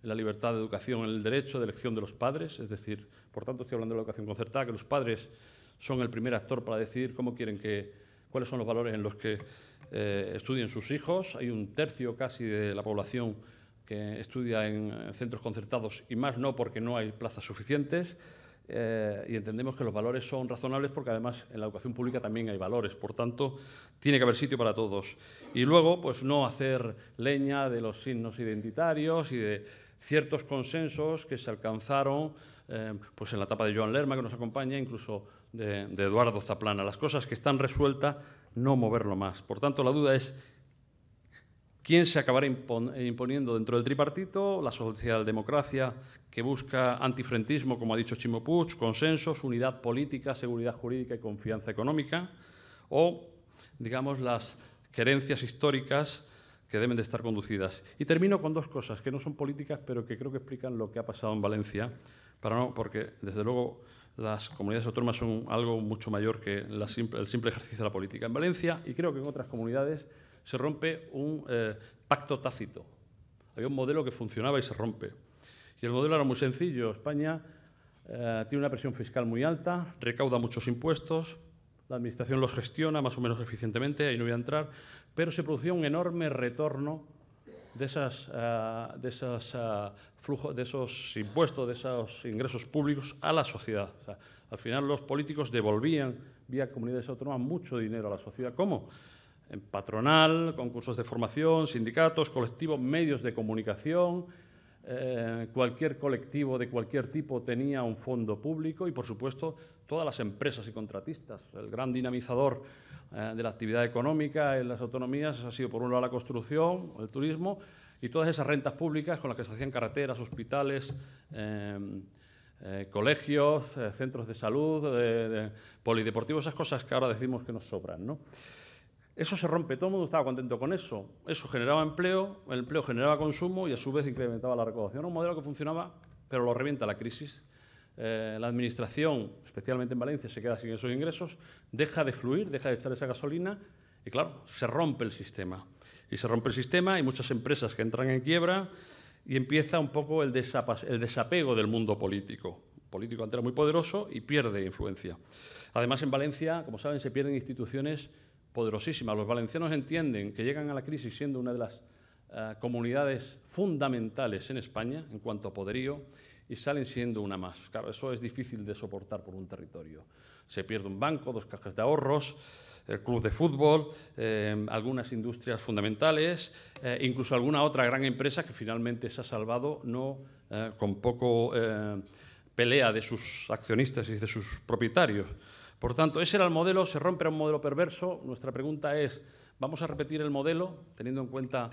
en la libertad de educación, en el derecho de elección de los padres, es decir, por tanto estoy hablando de la educación concertada, que los padres son el primer actor para decidir cuáles son los valores en los que estudien sus hijos. Hay un tercio casi de la población que estudia en centros concertados y más no porque no hay plazas suficientes. Y entendemos que los valores son razonables porque además en la educación pública también hay valores. Por tanto, tiene que haber sitio para todos. Y luego, pues no hacer leña de los signos identitarios y de ciertos consensos que se alcanzaron pues en la etapa de Joan Lerma, que nos acompaña, incluso de Eduardo Zaplana. Las cosas que están resueltas, no moverlo más. Por tanto, la duda es quién se acabará imponiendo dentro del tripartito, la socialdemocracia que busca antifrentismo, como ha dicho Ximo Puig, consensos, unidad política, seguridad jurídica y confianza económica, o, digamos, las querencias históricas que deben de estar conducidas. Y termino con dos cosas que no son políticas, pero que creo que explican lo que ha pasado en Valencia, porque, desde luego, las comunidades autónomas son algo mucho mayor que el simple ejercicio de la política. En Valencia, y creo que en otras comunidades, se rompe un pacto tácito. Había un modelo que funcionaba y se rompe. Y el modelo era muy sencillo. España tiene una presión fiscal muy alta, recauda muchos impuestos, la Administración los gestiona más o menos eficientemente, ahí no voy a entrar, pero se producía un enorme retorno de esos impuestos, de esos ingresos públicos a la sociedad. O sea, al final los políticos devolvían, vía comunidades autónomas, mucho dinero a la sociedad. ¿Cómo? En patronal, concursos de formación, sindicatos, colectivos, medios de comunicación. Cualquier colectivo de cualquier tipo tenía un fondo público y, por supuesto, todas las empresas y contratistas. El gran dinamizador de la actividad económica en las autonomías ha sido, por un lado, la construcción, el turismo y todas esas rentas públicas con las que se hacían carreteras, hospitales, colegios, centros de salud, polideportivos, esas cosas que ahora decimos que nos sobran, ¿no? Eso se rompe, todo el mundo estaba contento con eso. Eso generaba empleo, el empleo generaba consumo y a su vez incrementaba la recaudación. Era un modelo que funcionaba, pero lo revienta la crisis. La Administración, especialmente en Valencia, se queda sin esos ingresos, deja de fluir, deja de echar esa gasolina y, claro, se rompe el sistema. Y se rompe el sistema, hay muchas empresas que entran en quiebra y empieza un poco el desapego del mundo político. El político antes era muy poderoso y pierde influencia. Además, en Valencia, como saben, se pierden instituciones poderosísimas. Los valencianos entienden que llegan a la crisis siendo una de las comunidades fundamentales en España en cuanto a poderío y salen siendo una más. Claro, eso es difícil de soportar por un territorio. Se pierde un banco, 2 cajas de ahorros, el club de fútbol, algunas industrias fundamentales, incluso alguna otra gran empresa que finalmente se ha salvado con poco pelea de sus accionistas y de sus propietarios. Por tanto, ese era el modelo, se rompe, era un modelo perverso. Nuestra pregunta es, ¿vamos a repetir el modelo, teniendo en cuenta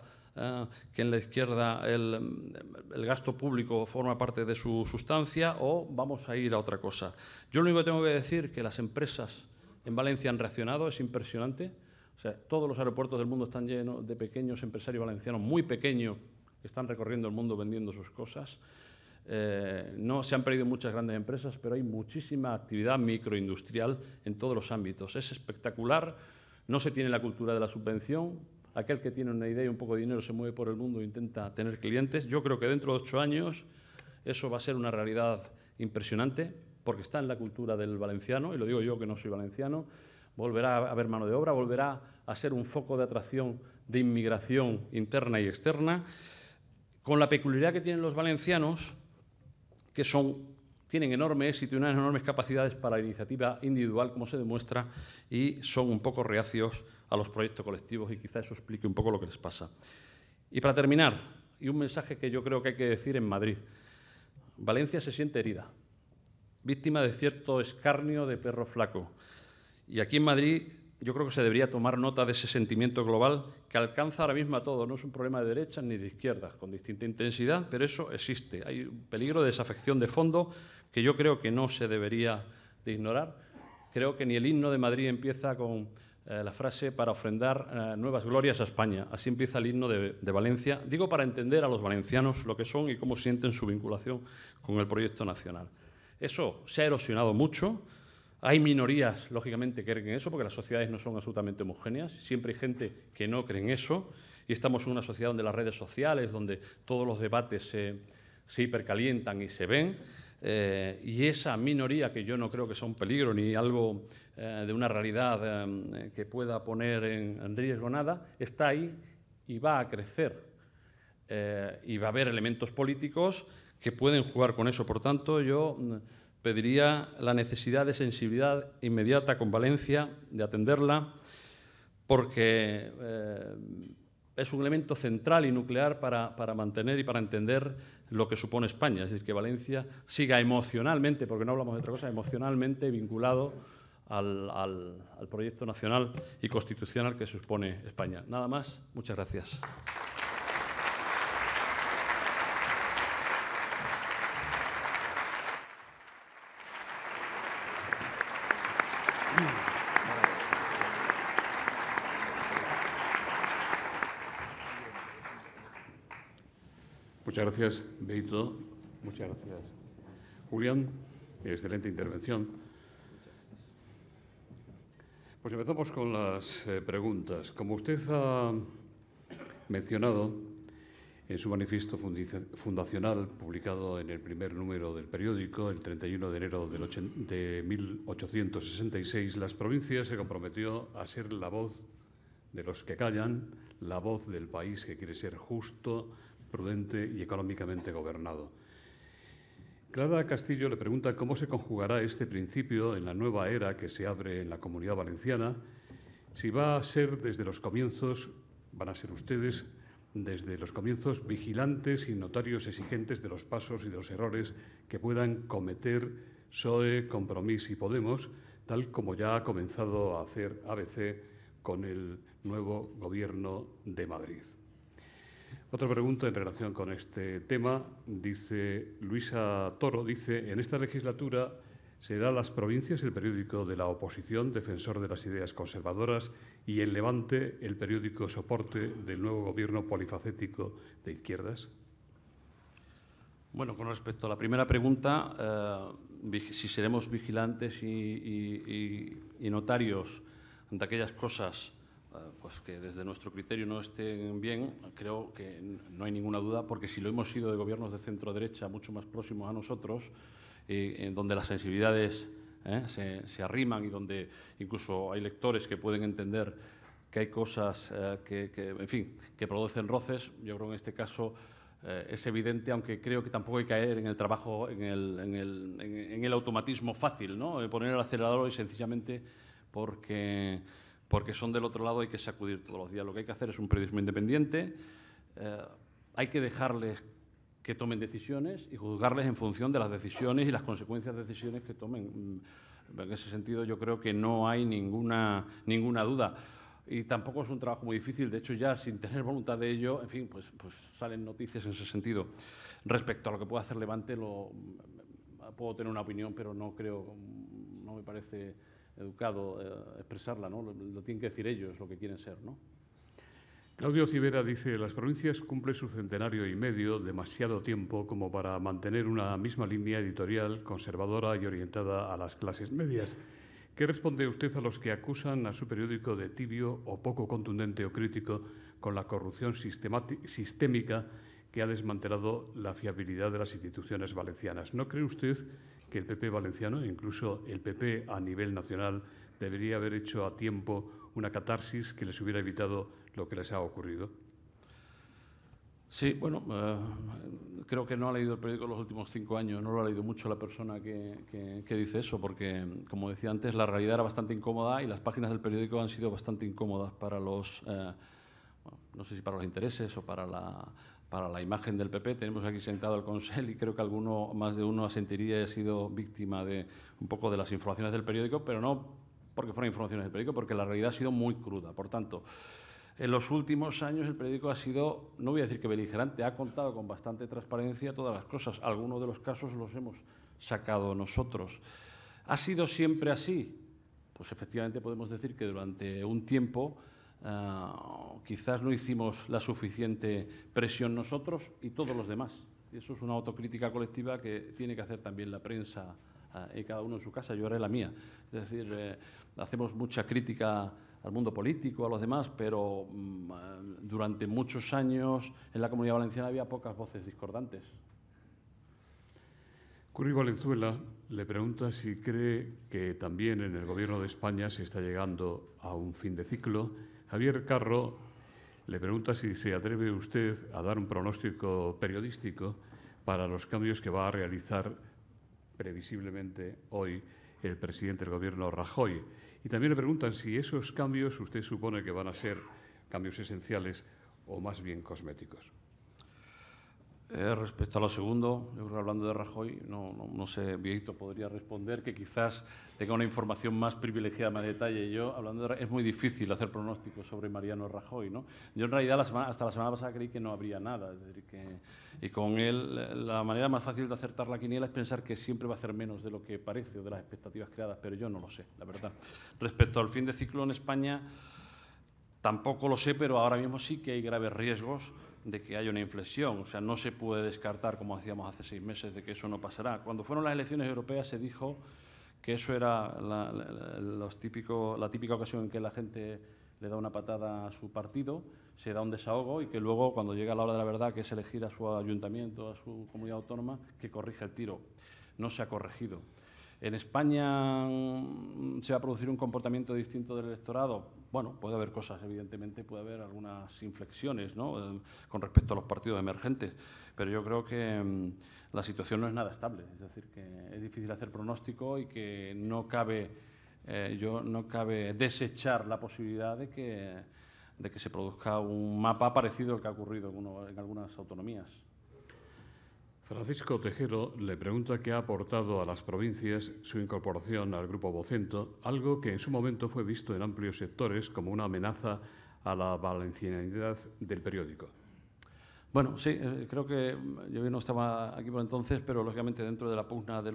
que en la izquierda el gasto público forma parte de su sustancia, o vamos a ir a otra cosa? Yo lo único que tengo que decir es que las empresas en Valencia han reaccionado, es impresionante. O sea, todos los aeropuertos del mundo están llenos de pequeños empresarios valencianos, muy pequeños, que están recorriendo el mundo vendiendo sus cosas. No se han perdido muchas grandes empresas, pero hay muchísima actividad microindustrial en todos los ámbitos. Es espectacular, no se tiene la cultura de la subvención, aquel que tiene una idea y un poco de dinero se mueve por el mundo e intenta tener clientes. Yo creo que dentro de 8 años eso va a ser una realidad impresionante, porque está en la cultura del valenciano, y lo digo yo que no soy valenciano. Volverá a haber mano de obra, volverá a ser un foco de atracción de inmigración interna y externa, con la peculiaridad que tienen los valencianos, que tienen enorme éxito y unas enormes capacidades para la iniciativa individual, como se demuestra, y son un poco reacios a los proyectos colectivos, y quizá eso explique un poco lo que les pasa. Y para terminar, y un mensaje que yo creo que hay que decir en Madrid: Valencia se siente herida, víctima de cierto escarnio de perro flaco. Y aquí en Madrid yo creo que se debería tomar nota de ese sentimiento global que alcanza ahora mismo a todos. No es un problema de derechas ni de izquierdas, con distinta intensidad, pero eso existe. Hay un peligro de desafección de fondo que yo creo que no se debería de ignorar. Creo que ni el himno de Madrid empieza con la frase para ofrendar nuevas glorias a España. Así empieza el himno de Valencia. Digo, para entender a los valencianos lo que son y cómo sienten su vinculación con el proyecto nacional. Eso se ha erosionado mucho. Hay minorías, lógicamente, que creen en eso, porque las sociedades no son absolutamente homogéneas. Siempre hay gente que no cree en eso. Y estamos en una sociedad donde las redes sociales, donde todos los debates se hipercalientan y se ven. Y esa minoría, que yo no creo que sea un peligro ni algo de una realidad que pueda poner en riesgo nada, está ahí y va a crecer. Y va a haber elementos políticos que pueden jugar con eso. Por tanto, yo pediría la necesidad de sensibilidad inmediata con Valencia, de atenderla, porque es un elemento central y nuclear para mantener y para entender lo que supone España. Es decir, que Valencia siga emocionalmente, porque no hablamos de otra cosa, emocionalmente vinculado al proyecto nacional y constitucional que supone España. Nada más. Muchas gracias. Muchas gracias, Beito. Muchas gracias, Julián. Excelente intervención. Pues empezamos con las preguntas. Como usted ha mencionado en su manifiesto fundacional, publicado en el primer número del periódico, el 31 de enero de 1866, las provincias se comprometió a ser la voz de los que callan, la voz del país que quiere ser justo, prudente y económicamente gobernado. Clara Castillo le pregunta cómo se conjugará este principio en la nueva era que se abre en la Comunidad Valenciana, si va a ser desde los comienzos, van a ser ustedes desde los comienzos vigilantes y notarios exigentes de los pasos y de los errores que puedan cometer PSOE, Compromís y Podemos, tal como ya ha comenzado a hacer ABC con el nuevo Gobierno de Madrid. Otra pregunta en relación con este tema, dice Luisa Toro, dice: en esta legislatura será Las Provincias el periódico de la oposición, defensor de las ideas conservadoras, y El Levante el periódico soporte del nuevo gobierno polifacético de izquierdas. Bueno, con respecto a la primera pregunta, si seremos vigilantes y notarios ante aquellas cosas pues que desde nuestro criterio no estén bien, creo que no hay ninguna duda, porque si lo hemos sido de gobiernos de centro-derecha mucho más próximos a nosotros, en donde las sensibilidades se arriman y donde incluso hay lectores que pueden entender que hay cosas en fin, que producen roces, yo creo que en este caso es evidente, aunque creo que tampoco hay que caer en el trabajo, en el automatismo fácil, ¿no? Poner el acelerador y sencillamente porque son del otro lado hay que sacudir todos los días. Lo que hay que hacer es un periodismo independiente, hay que dejarles que tomen decisiones y juzgarles en función de las decisiones y las consecuencias de decisiones que tomen. En ese sentido yo creo que no hay ninguna duda. Y tampoco es un trabajo muy difícil, de hecho ya sin tener voluntad de ello, en fin, pues salen noticias en ese sentido. Respecto a lo que pueda hacer Levante, puedo tener una opinión, pero no me parece educado expresarla, ¿no? Lo tienen que decir ellos, lo que quieren ser, ¿no? Claudio Civera dice: las provincias cumplen su centenario y medio, demasiado tiempo como para mantener una misma línea editorial conservadora y orientada a las clases medias. ¿Qué responde usted a los que acusan a su periódico de tibio o poco contundente o crítico con la corrupción sistémica que ha desmantelado la fiabilidad de las instituciones valencianas. ¿No cree usted que el PP valenciano, incluso el PP a nivel nacional, debería haber hecho a tiempo una catarsis que les hubiera evitado lo que les ha ocurrido? Sí, bueno, creo que no ha leído el periódico los últimos 5 años, no lo ha leído mucho la persona que dice eso, porque, como decía antes, la realidad era bastante incómoda y las páginas del periódico han sido bastante incómodas para los, no sé si para los intereses o para la imagen del PP. Tenemos aquí sentado al Consell y creo que más de uno asentiría y ha sido víctima de un poco de las informaciones del periódico, pero no porque fueran informaciones del periódico, porque la realidad ha sido muy cruda. Por tanto, en los últimos años el periódico ha sido, no voy a decir que beligerante, ha contado con bastante transparencia todas las cosas. Algunos de los casos los hemos sacado nosotros. ¿Ha sido siempre así? Pues efectivamente podemos decir que durante un tiempo quizás no hicimos la suficiente presión nosotros y todos los demás. Y eso es una autocrítica colectiva que tiene que hacer también la prensa y cada uno en su casa. Yo haré la mía. Es decir, hacemos mucha crítica al mundo político, a los demás, pero durante muchos años en la Comunidad Valenciana había pocas voces discordantes. Curri Valenzuela le pregunta si cree que también en el Gobierno de España se está llegando a un fin de ciclo. Javier Carro le pregunta si se atreve usted a dar un pronóstico periodístico para los cambios que va a realizar previsiblemente hoy el presidente del Gobierno, Rajoy. Y también le preguntan si esos cambios usted supone que van a ser cambios esenciales o más bien cosméticos. Respecto a lo segundo, yo creo que hablando de Rajoy, no sé, Vieito podría responder que quizás tenga una información más privilegiada, más detalle. Yo, hablando es muy difícil hacer pronósticos sobre Mariano Rajoy, ¿no? Yo, en realidad, hasta la semana pasada creí que no habría nada. Es decir, y con él, la manera más fácil de acertar la quiniela es pensar que siempre va a hacer menos de lo que parece o de las expectativas creadas, pero yo no lo sé, la verdad. Respecto al fin de ciclo en España, tampoco lo sé, pero ahora mismo sí que hay graves riesgos de que haya una inflexión. O sea, no se puede descartar, como hacíamos hace 6 meses, de que eso no pasará. Cuando fueron las elecciones europeas se dijo que eso era la típica ocasión en que la gente le da una patada a su partido, se da un desahogo y que luego, cuando llega la hora de la verdad, que es elegir a su ayuntamiento, a su comunidad autónoma, que corrija el tiro. No se ha corregido. ¿En España se va a producir un comportamiento distinto del electorado? Bueno, puede haber cosas, evidentemente, puede haber algunas inflexiones, ¿no?, con respecto a los partidos emergentes, pero yo creo que la situación no es nada estable, es decir, que es difícil hacer pronóstico y que no cabe desechar la posibilidad de que se produzca un mapa parecido al que ha ocurrido en algunas autonomías. Francisco Tejero le pregunta qué ha aportado a las provincias su incorporación al Grupo Vocento, algo que en su momento fue visto en amplios sectores como una amenaza a la valencianidad del periódico. Bueno, sí, creo que yo no estaba aquí por entonces, pero lógicamente dentro de la pugna entre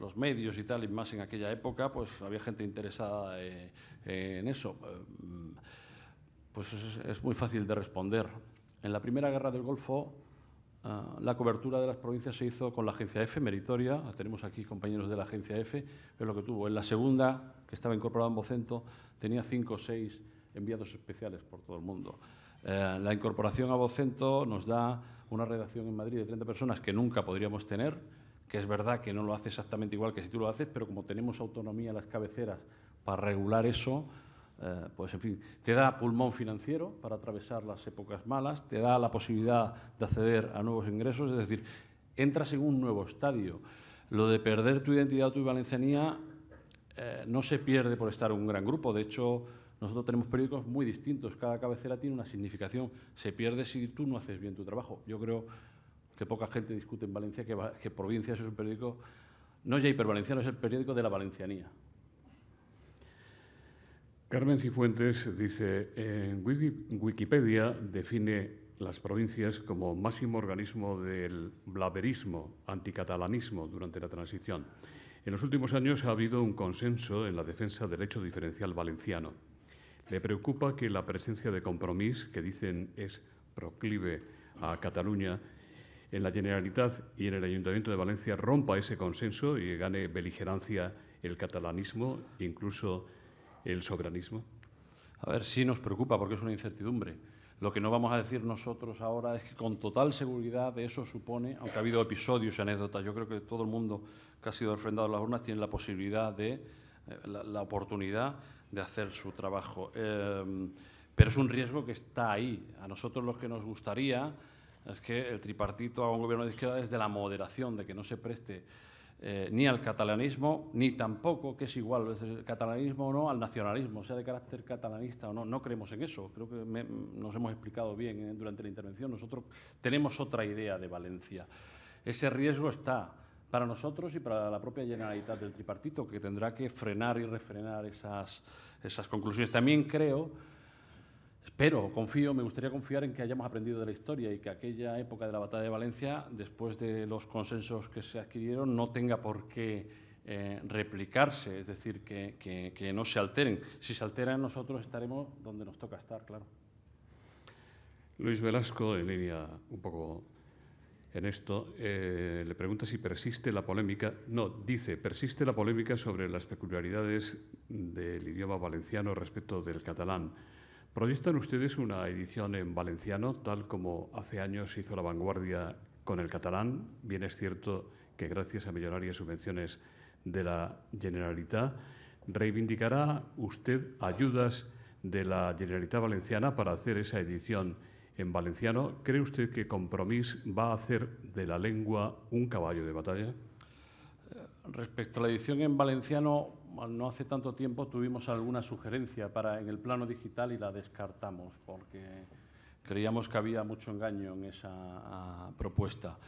los medios y tal, y más en aquella época, pues había gente interesada en eso. Pues es muy fácil de responder. En la primera guerra del Golfo, la cobertura de las provincias se hizo con la agencia EFE, meritoria. Tenemos aquí compañeros de la agencia EFE, es lo que tuvo. En la segunda, que estaba incorporada en Vocento, tenía 5 o 6 enviados especiales por todo el mundo. La incorporación a Vocento nos da una redacción en Madrid de 30 personas que nunca podríamos tener, que es verdad que no lo hace exactamente igual que si tú lo haces, pero como tenemos autonomía en las cabeceras para regular eso, pues en fin, te da pulmón financiero para atravesar las épocas malas, te da la posibilidad de acceder a nuevos ingresos, es decir, entras en un nuevo estadio. Lo de perder tu identidad o tu valencianía no se pierde por estar en un gran grupo. De hecho, nosotros tenemos periódicos muy distintos, cada cabecera tiene una significación. Se pierde si tú no haces bien tu trabajo. Yo creo que poca gente discute en Valencia que Provincias es un periódico, no ya hipervalenciano, es el periódico de la valencianía. Carmen Cifuentes dice, en Wikipedia define las provincias como máximo organismo del blaverismo, anticatalanismo durante la transición. En los últimos años ha habido un consenso en la defensa del hecho diferencial valenciano. Le preocupa que la presencia de Compromís, que dicen es proclive a Cataluña, en la Generalitat y en el Ayuntamiento de Valencia rompa ese consenso y gane beligerancia el catalanismo, incluso el soberanismo. A ver, sí nos preocupa porque es una incertidumbre. Lo que no vamos a decir nosotros ahora es que con total seguridad eso supone, aunque ha habido episodios y anécdotas, yo creo que todo el mundo que ha sido refrendado en las urnas tiene la posibilidad de, la oportunidad de hacer su trabajo. Pero es un riesgo que está ahí. A nosotros lo que nos gustaría es que el tripartito haga un gobierno de izquierda desde la moderación, de que no se preste ni al catalanismo, ni tampoco, que es igual, el catalanismo o no, al nacionalismo, sea de carácter catalanista o no. No creemos en eso. Creo que nos hemos explicado bien durante la intervención. Nosotros tenemos otra idea de Valencia. Ese riesgo está para nosotros y para la propia Generalitat del tripartito, que tendrá que frenar y refrenar esas conclusiones. También creo, espero, confío, me gustaría confiar en que hayamos aprendido de la historia y que aquella época de la batalla de Valencia, después de los consensos que se adquirieron, no tenga por qué replicarse, es decir, que no se alteren. Si se alteran, nosotros estaremos donde nos toca estar, claro. Luis Velasco, en línea un poco en esto, le pregunta si persiste la polémica. No, dice, persiste la polémica sobre las peculiaridades del idioma valenciano respecto del catalán. ¿Proyectan ustedes una edición en valenciano, tal como hace años hizo La Vanguardia con el catalán? Bien es cierto que gracias a millonarias subvenciones de la Generalitat, ¿reivindicará usted ayudas de la Generalitat Valenciana para hacer esa edición en valenciano? ¿Cree usted que Compromís va a hacer de la lengua un caballo de batalla? Respecto a la edición en valenciano, no hace tanto tiempo tuvimos alguna sugerencia en el plano digital y la descartamos porque creíamos que había mucho engaño en esa propuesta.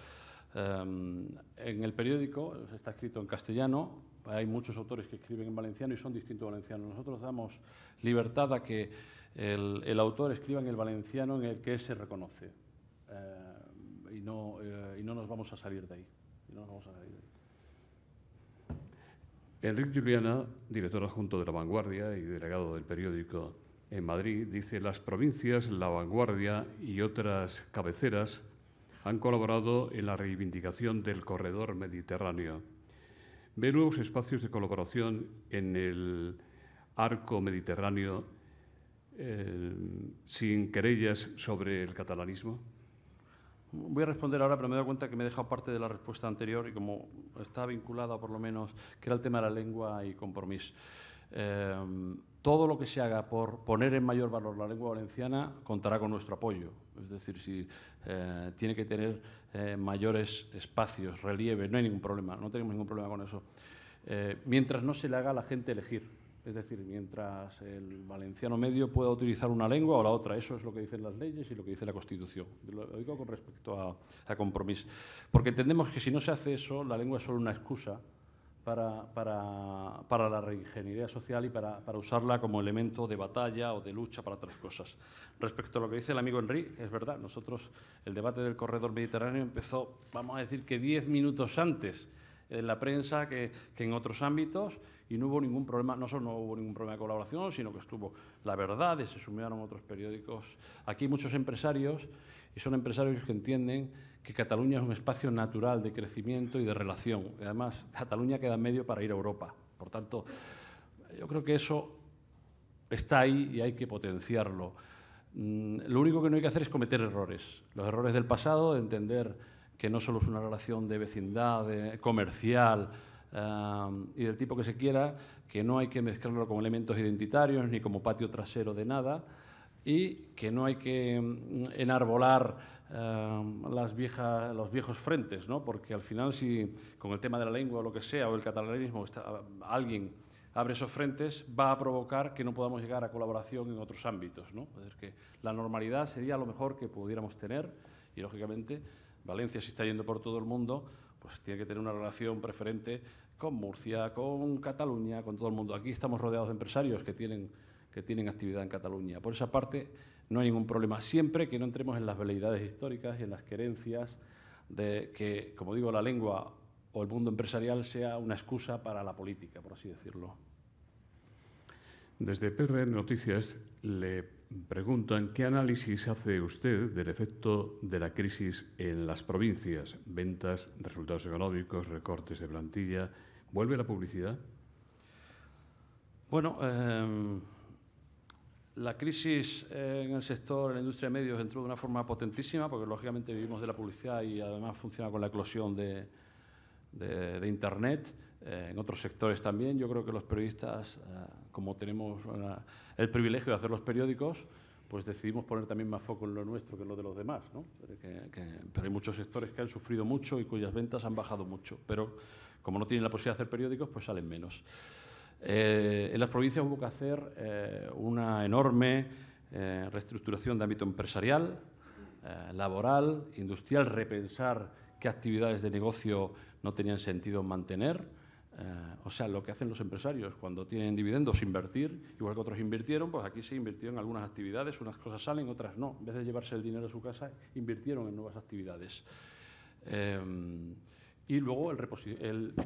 En el periódico está escrito en castellano, hay muchos autores que escriben en valenciano y son distintos valencianos. Nosotros damos libertad a que el autor escriba en el valenciano en el que se reconoce y no nos vamos a salir de ahí. Enric Juliana, director adjunto de La Vanguardia y delegado del periódico en Madrid, dice: las provincias, La Vanguardia y otras cabeceras han colaborado en la reivindicación del corredor mediterráneo. ¿Ve nuevos espacios de colaboración en el arco mediterráneo sin querellas sobre el catalanismo? Voy a responder ahora, pero me he dado cuenta que me he dejado parte de la respuesta anterior y como está vinculada, por lo menos, que era el tema de la lengua y Compromís. Todo lo que se haga por poner en mayor valor la lengua valenciana contará con nuestro apoyo. Es decir, si tiene que tener mayores espacios, relieve, no hay ningún problema, no tenemos ningún problema con eso. Mientras no se le haga a la gente elegir. Es decir, mientras el valenciano medio pueda utilizar una lengua o la otra, eso es lo que dicen las leyes y lo que dice la Constitución. Lo digo con respecto a Compromís. Porque entendemos que si no se hace eso, la lengua es solo una excusa para la reingeniería social y para usarla como elemento de batalla o de lucha para otras cosas. Respecto a lo que dice el amigo Enrique, es verdad, nosotros el debate del corredor mediterráneo empezó, vamos a decir que 10 minutos antes en la prensa que en otros ámbitos, y no hubo ningún problema, no solo no hubo ningún problema de colaboración, sino que estuvo La Verdad y se sumaron otros periódicos. Aquí hay muchos empresarios, y son empresarios que entienden que Cataluña es un espacio natural de crecimiento y de relación. Y además, Cataluña queda en medio para ir a Europa. Por tanto, yo creo que eso está ahí y hay que potenciarlo. Lo único que no hay que hacer es cometer errores. Los errores del pasado, de entender que no solo es una relación de vecindad, comercial, y del tipo que se quiera, que no hay que mezclarlo con elementos identitarios ni como patio trasero de nada y que no hay que enarbolar los viejos frentes, ¿no? Porque al final si con el tema de la lengua o lo que sea o el catalanismo alguien abre esos frentes va a provocar que no podamos llegar a colaboración en otros ámbitos, ¿no? Es decir, que la normalidad sería lo mejor que pudiéramos tener y lógicamente Valencia se está yendo por todo el mundo, pues tiene que tener una relación preferente con Murcia, con Cataluña, con todo el mundo. Aquí estamos rodeados de empresarios que tienen actividad en Cataluña. Por esa parte no hay ningún problema, siempre que no entremos en las veleidades históricas y en las querencias de que, como digo, la lengua o el mundo empresarial sea una excusa para la política, por así decirlo. Desde PRN Noticias le preguntan qué análisis hace usted del efecto de la crisis en las provincias, ventas, resultados económicos, recortes de plantilla. ¿Vuelve la publicidad? Bueno, La crisis en el sector, en la industria de medios, entró de una forma potentísima, porque lógicamente vivimos de la publicidad y además funciona con la eclosión de Internet. En otros sectores también. Yo creo que los periodistas, como tenemos el privilegio de hacer los periódicos, pues decidimos poner también más foco en lo nuestro que en lo de los demás, ¿no? Pero hay muchos sectores que han sufrido mucho y cuyas ventas han bajado mucho, pero como no tienen la posibilidad de hacer periódicos, pues salen menos. En las provincias hubo que hacer una enorme reestructuración de ámbito empresarial, laboral, industrial, repensar qué actividades de negocio no tenían sentido mantener. O sea, lo que hacen los empresarios cuando tienen dividendos, invertir, igual que otros invirtieron, pues aquí se invirtió en algunas actividades, unas cosas salen, otras no. En vez de llevarse el dinero a su casa, invirtieron en nuevas actividades. Y luego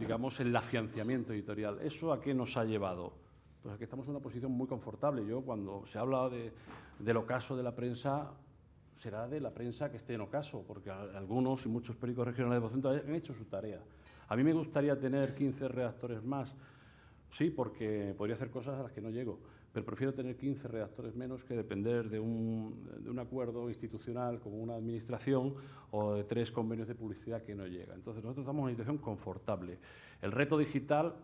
digamos, el afianzamiento editorial. ¿Eso a qué nos ha llevado? Pues a que estamos en una posición muy confortable. Yo, cuando se habla del ocaso de la prensa, será de la prensa que esté en ocaso, porque algunos y muchos periódicos regionales de Vocento han hecho su tarea. A mí me gustaría tener 15 redactores más, sí, porque podría hacer cosas a las que no llego, pero prefiero tener 15 redactores menos que depender de un acuerdo institucional como una administración o de 3 convenios de publicidad que no llega. Entonces, nosotros estamos en una situación confortable. El reto digital,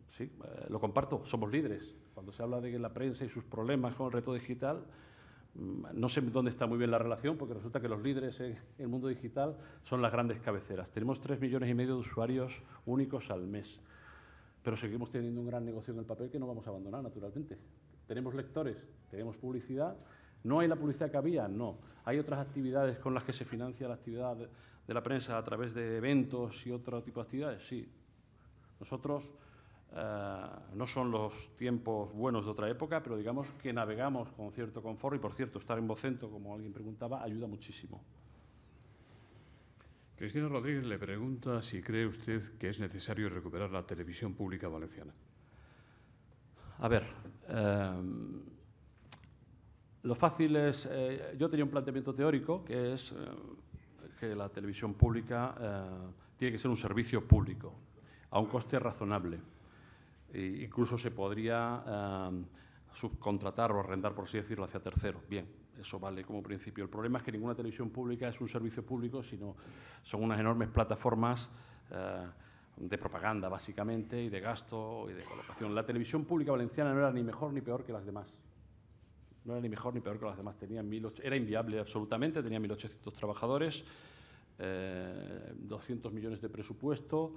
sí, lo comparto, somos líderes. Cuando se habla de la prensa y sus problemas con el reto digital, no sé dónde está muy bien la relación, porque resulta que los líderes en el mundo digital son las grandes cabeceras. Tenemos 3,5 millones de usuarios únicos al mes, pero seguimos teniendo un gran negocio en el papel que no vamos a abandonar, naturalmente. Tenemos lectores, tenemos publicidad. ¿No hay la publicidad que había? No. ¿Hay otras actividades con las que se financia la actividad de la prensa a través de eventos y otro tipo de actividades? Sí. Nosotros no son los tiempos buenos de otra época, pero digamos que navegamos con cierto confort y, por cierto, estar en Vocento, como alguien preguntaba, ayuda muchísimo. Cristina Rodríguez le pregunta si cree usted que es necesario recuperar la televisión pública valenciana. A ver, lo fácil es... yo tenía un planteamiento teórico que es que la televisión pública tiene que ser un servicio público a un coste razonable. Incluso se podría subcontratar o arrendar, por así decirlo, hacia terceros. Bien, eso vale como principio. El problema es que ninguna televisión pública es un servicio público, sino son unas enormes plataformas de propaganda, básicamente, y de gasto y de colocación. La televisión pública valenciana no era ni mejor ni peor que las demás. No era ni mejor ni peor que las demás. Era inviable absolutamente, tenía 1.800 trabajadores, 200 millones de presupuesto,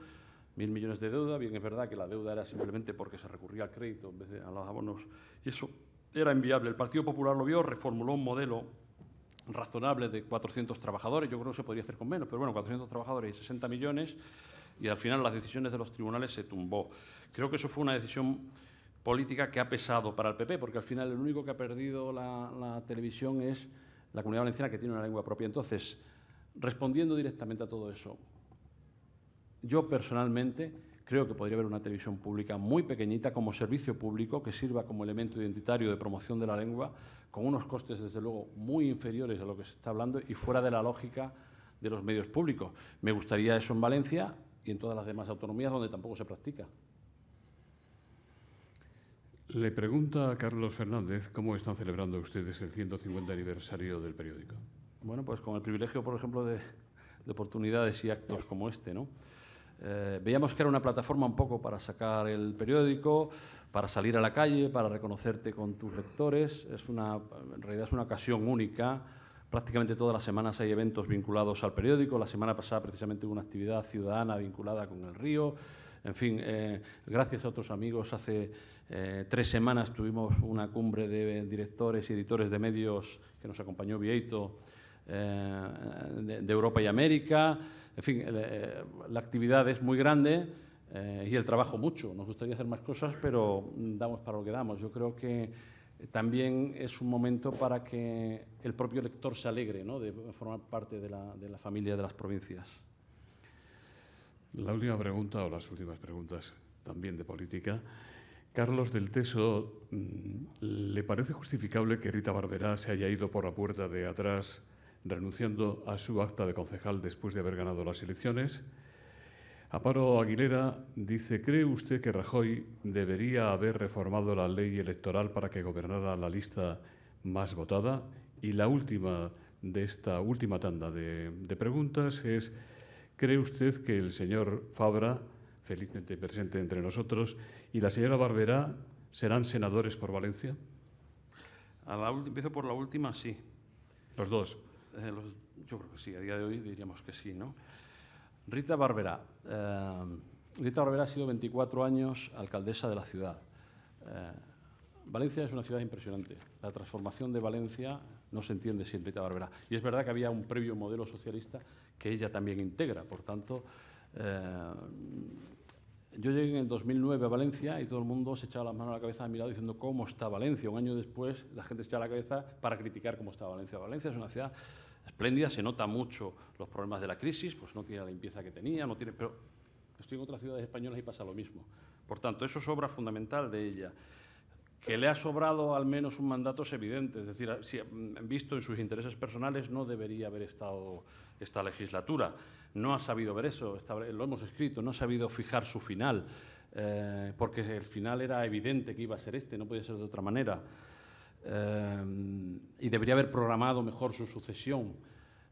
1.000 millones de deuda. Bien, es verdad que la deuda era simplemente porque se recurría al crédito en vez de a los abonos, y eso era inviable. El Partido Popular lo vio, reformuló un modelo razonable de 400 trabajadores. Yo creo que se podría hacer con menos, pero bueno, 400 trabajadores y 60 millones, y al final las decisiones de los tribunales se tumbó. Creo que eso fue una decisión política que ha pesado para el PP, porque al final el único que ha perdido la televisión es la Comunidad Valenciana, que tiene una lengua propia. Entonces, respondiendo directamente a todo eso, yo personalmente creo que podría haber una televisión pública muy pequeñita como servicio público que sirva como elemento identitario de promoción de la lengua, con unos costes, desde luego, muy inferiores a lo que se está hablando y fuera de la lógica de los medios públicos. Me gustaría eso en Valencia y en todas las demás autonomías donde tampoco se practica. Le pregunta a Carlos Fernández cómo están celebrando ustedes el 150 aniversario del periódico. Bueno, pues con el privilegio, por ejemplo, de oportunidades y actos como este, ¿no? Veíamos que era una plataforma un poco para sacar el periódico, para salir a la calle, para reconocerte con tus lectores. En realidad es una ocasión única. Prácticamente todas las semanas hay eventos vinculados al periódico. La semana pasada precisamente hubo una actividad ciudadana vinculada con el río. En fin, gracias a otros amigos, hace 3 semanas tuvimos una cumbre de directores y editores de medios que nos acompañó Vieito, de Europa y América. En fin, la actividad es muy grande y el trabajo mucho. Nos gustaría hacer más cosas, pero damos para lo que damos. Yo creo que también es un momento para que el propio lector se alegre, ¿no?, de formar parte de la familia de las provincias. La última pregunta, o las últimas preguntas también de política. Carlos del Teso, ¿le parece justificable que Rita Barberá se haya ido por la puerta de atrás renunciando a su acta de concejal después de haber ganado las elecciones? Amparo Aguilera dice, ¿cree usted que Rajoy debería haber reformado la ley electoral para que gobernara la lista más votada? Y la última de esta última tanda de preguntas es, ¿cree usted que el señor Fabra, felizmente presente entre nosotros, y la señora Barberá serán senadores por Valencia? Empiezo por la última, sí. Los dos. Yo creo que sí, a día de hoy diríamos que sí, ¿no? Rita Barberá. Rita Barberá ha sido 24 años alcaldesa de la ciudad. Valencia es una ciudad impresionante. La transformación de Valencia no se entiende sin Rita Barberá. Y es verdad que había un previo modelo socialista que ella también integra. Por tanto, yo llegué en el 2009 a Valencia y todo el mundo se echaba las manos a la cabeza, mirado diciendo cómo está Valencia. Un año después la gente se echaba la cabeza para criticar cómo está Valencia. Valencia es una ciudad espléndida, se nota mucho los problemas de la crisis, pues no tiene la limpieza que tenía, no tiene, pero estoy en otras ciudades españolas y pasa lo mismo. Por tanto, eso es obra fundamental de ella. Que le ha sobrado al menos un mandato es evidente, es decir, si, visto en sus intereses personales, no debería haber estado esta legislatura. No ha sabido ver eso, lo hemos escrito, no ha sabido fijar su final, porque el final era evidente que iba a ser este, no podía ser de otra manera. Y debería haber programado mejor su sucesión.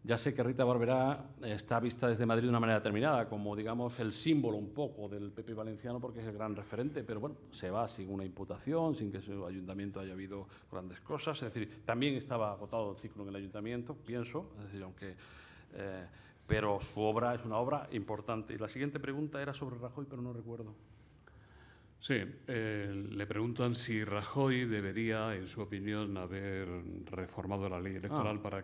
Ya sé que Rita Barberá está vista desde Madrid de una manera determinada, como, digamos, el símbolo un poco del PP valenciano, porque es el gran referente, pero bueno, se va sin una imputación, sin que su ayuntamiento haya habido grandes cosas. Es decir, también estaba agotado el ciclo en el ayuntamiento, pienso, es decir, aunque... pero su obra es una obra importante. Y la siguiente pregunta era sobre Rajoy, pero no recuerdo. Sí, le preguntan si Rajoy debería, en su opinión, haber reformado la ley electoral para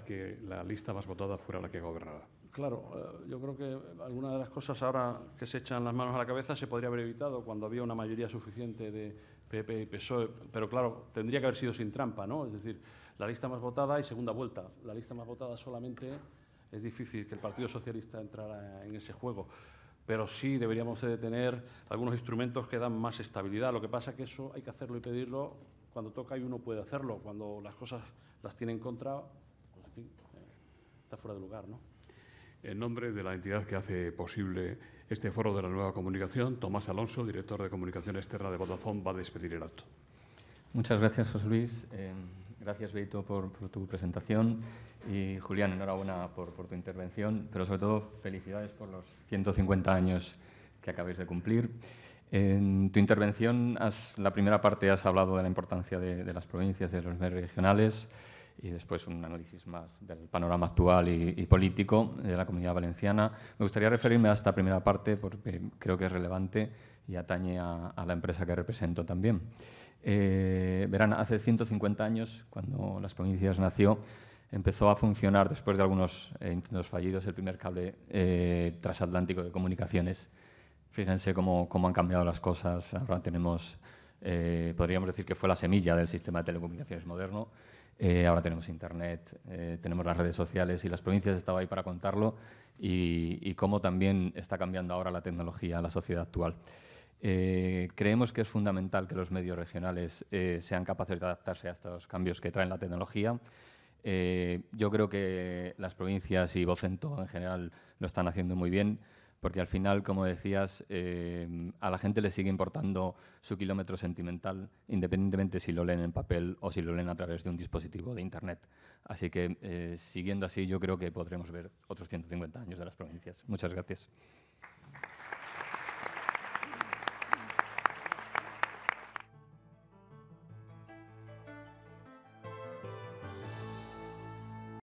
que la lista más votada fuera la que gobernara. Claro, yo creo que alguna de las cosas ahora que se echan las manos a la cabeza se podría haber evitado cuando había una mayoría suficiente de PP y PSOE, pero claro, tendría que haber sido sin trampa, ¿no? Es decir, la lista más votada y segunda vuelta. La lista más votada solamente es difícil que el Partido Socialista entrara en ese juego. Pero sí deberíamos de tener algunos instrumentos que dan más estabilidad. Lo que pasa es que eso hay que hacerlo y pedirlo cuando toca y uno puede hacerlo. Cuando las cosas las tiene en contra, pues en fin, está fuera de lugar, ¿no? En nombre de la entidad que hace posible este foro de la nueva comunicación, Tomás Alonso, director de comunicación externa de Vodafone, va a despedir el acto. Muchas gracias, José Luis. Gracias, Beito, por tu presentación. Y, Julián, enhorabuena por tu intervención, pero sobre todo felicidades por los 150 años que acabáis de cumplir. En tu intervención, la primera parte, has hablado de la importancia de las provincias, de los medios regionales, y después un análisis más del panorama actual y político de la Comunidad Valenciana. Me gustaría referirme a esta primera parte porque creo que es relevante y atañe a la empresa que represento también. Verán, hace 150 años, cuando las provincias nació, empezó a funcionar, después de algunos intentos fallidos, el primer cable transatlántico de comunicaciones. Fíjense cómo han cambiado las cosas. Ahora tenemos, podríamos decir que fue la semilla del sistema de telecomunicaciones moderno. Ahora tenemos Internet, tenemos las redes sociales y las provincias estaban ahí para contarlo y cómo también está cambiando ahora la tecnología, la sociedad actual. Creemos que es fundamental que los medios regionales sean capaces de adaptarse a estos cambios que trae la tecnología. Yo creo que las provincias y Vocento en general lo están haciendo muy bien, porque al final, como decías, a la gente le sigue importando su kilómetro sentimental, independientemente si lo leen en papel o si lo leen a través de un dispositivo de Internet. Así que, siguiendo así, yo creo que podremos ver otros 150 años de las provincias. Muchas gracias.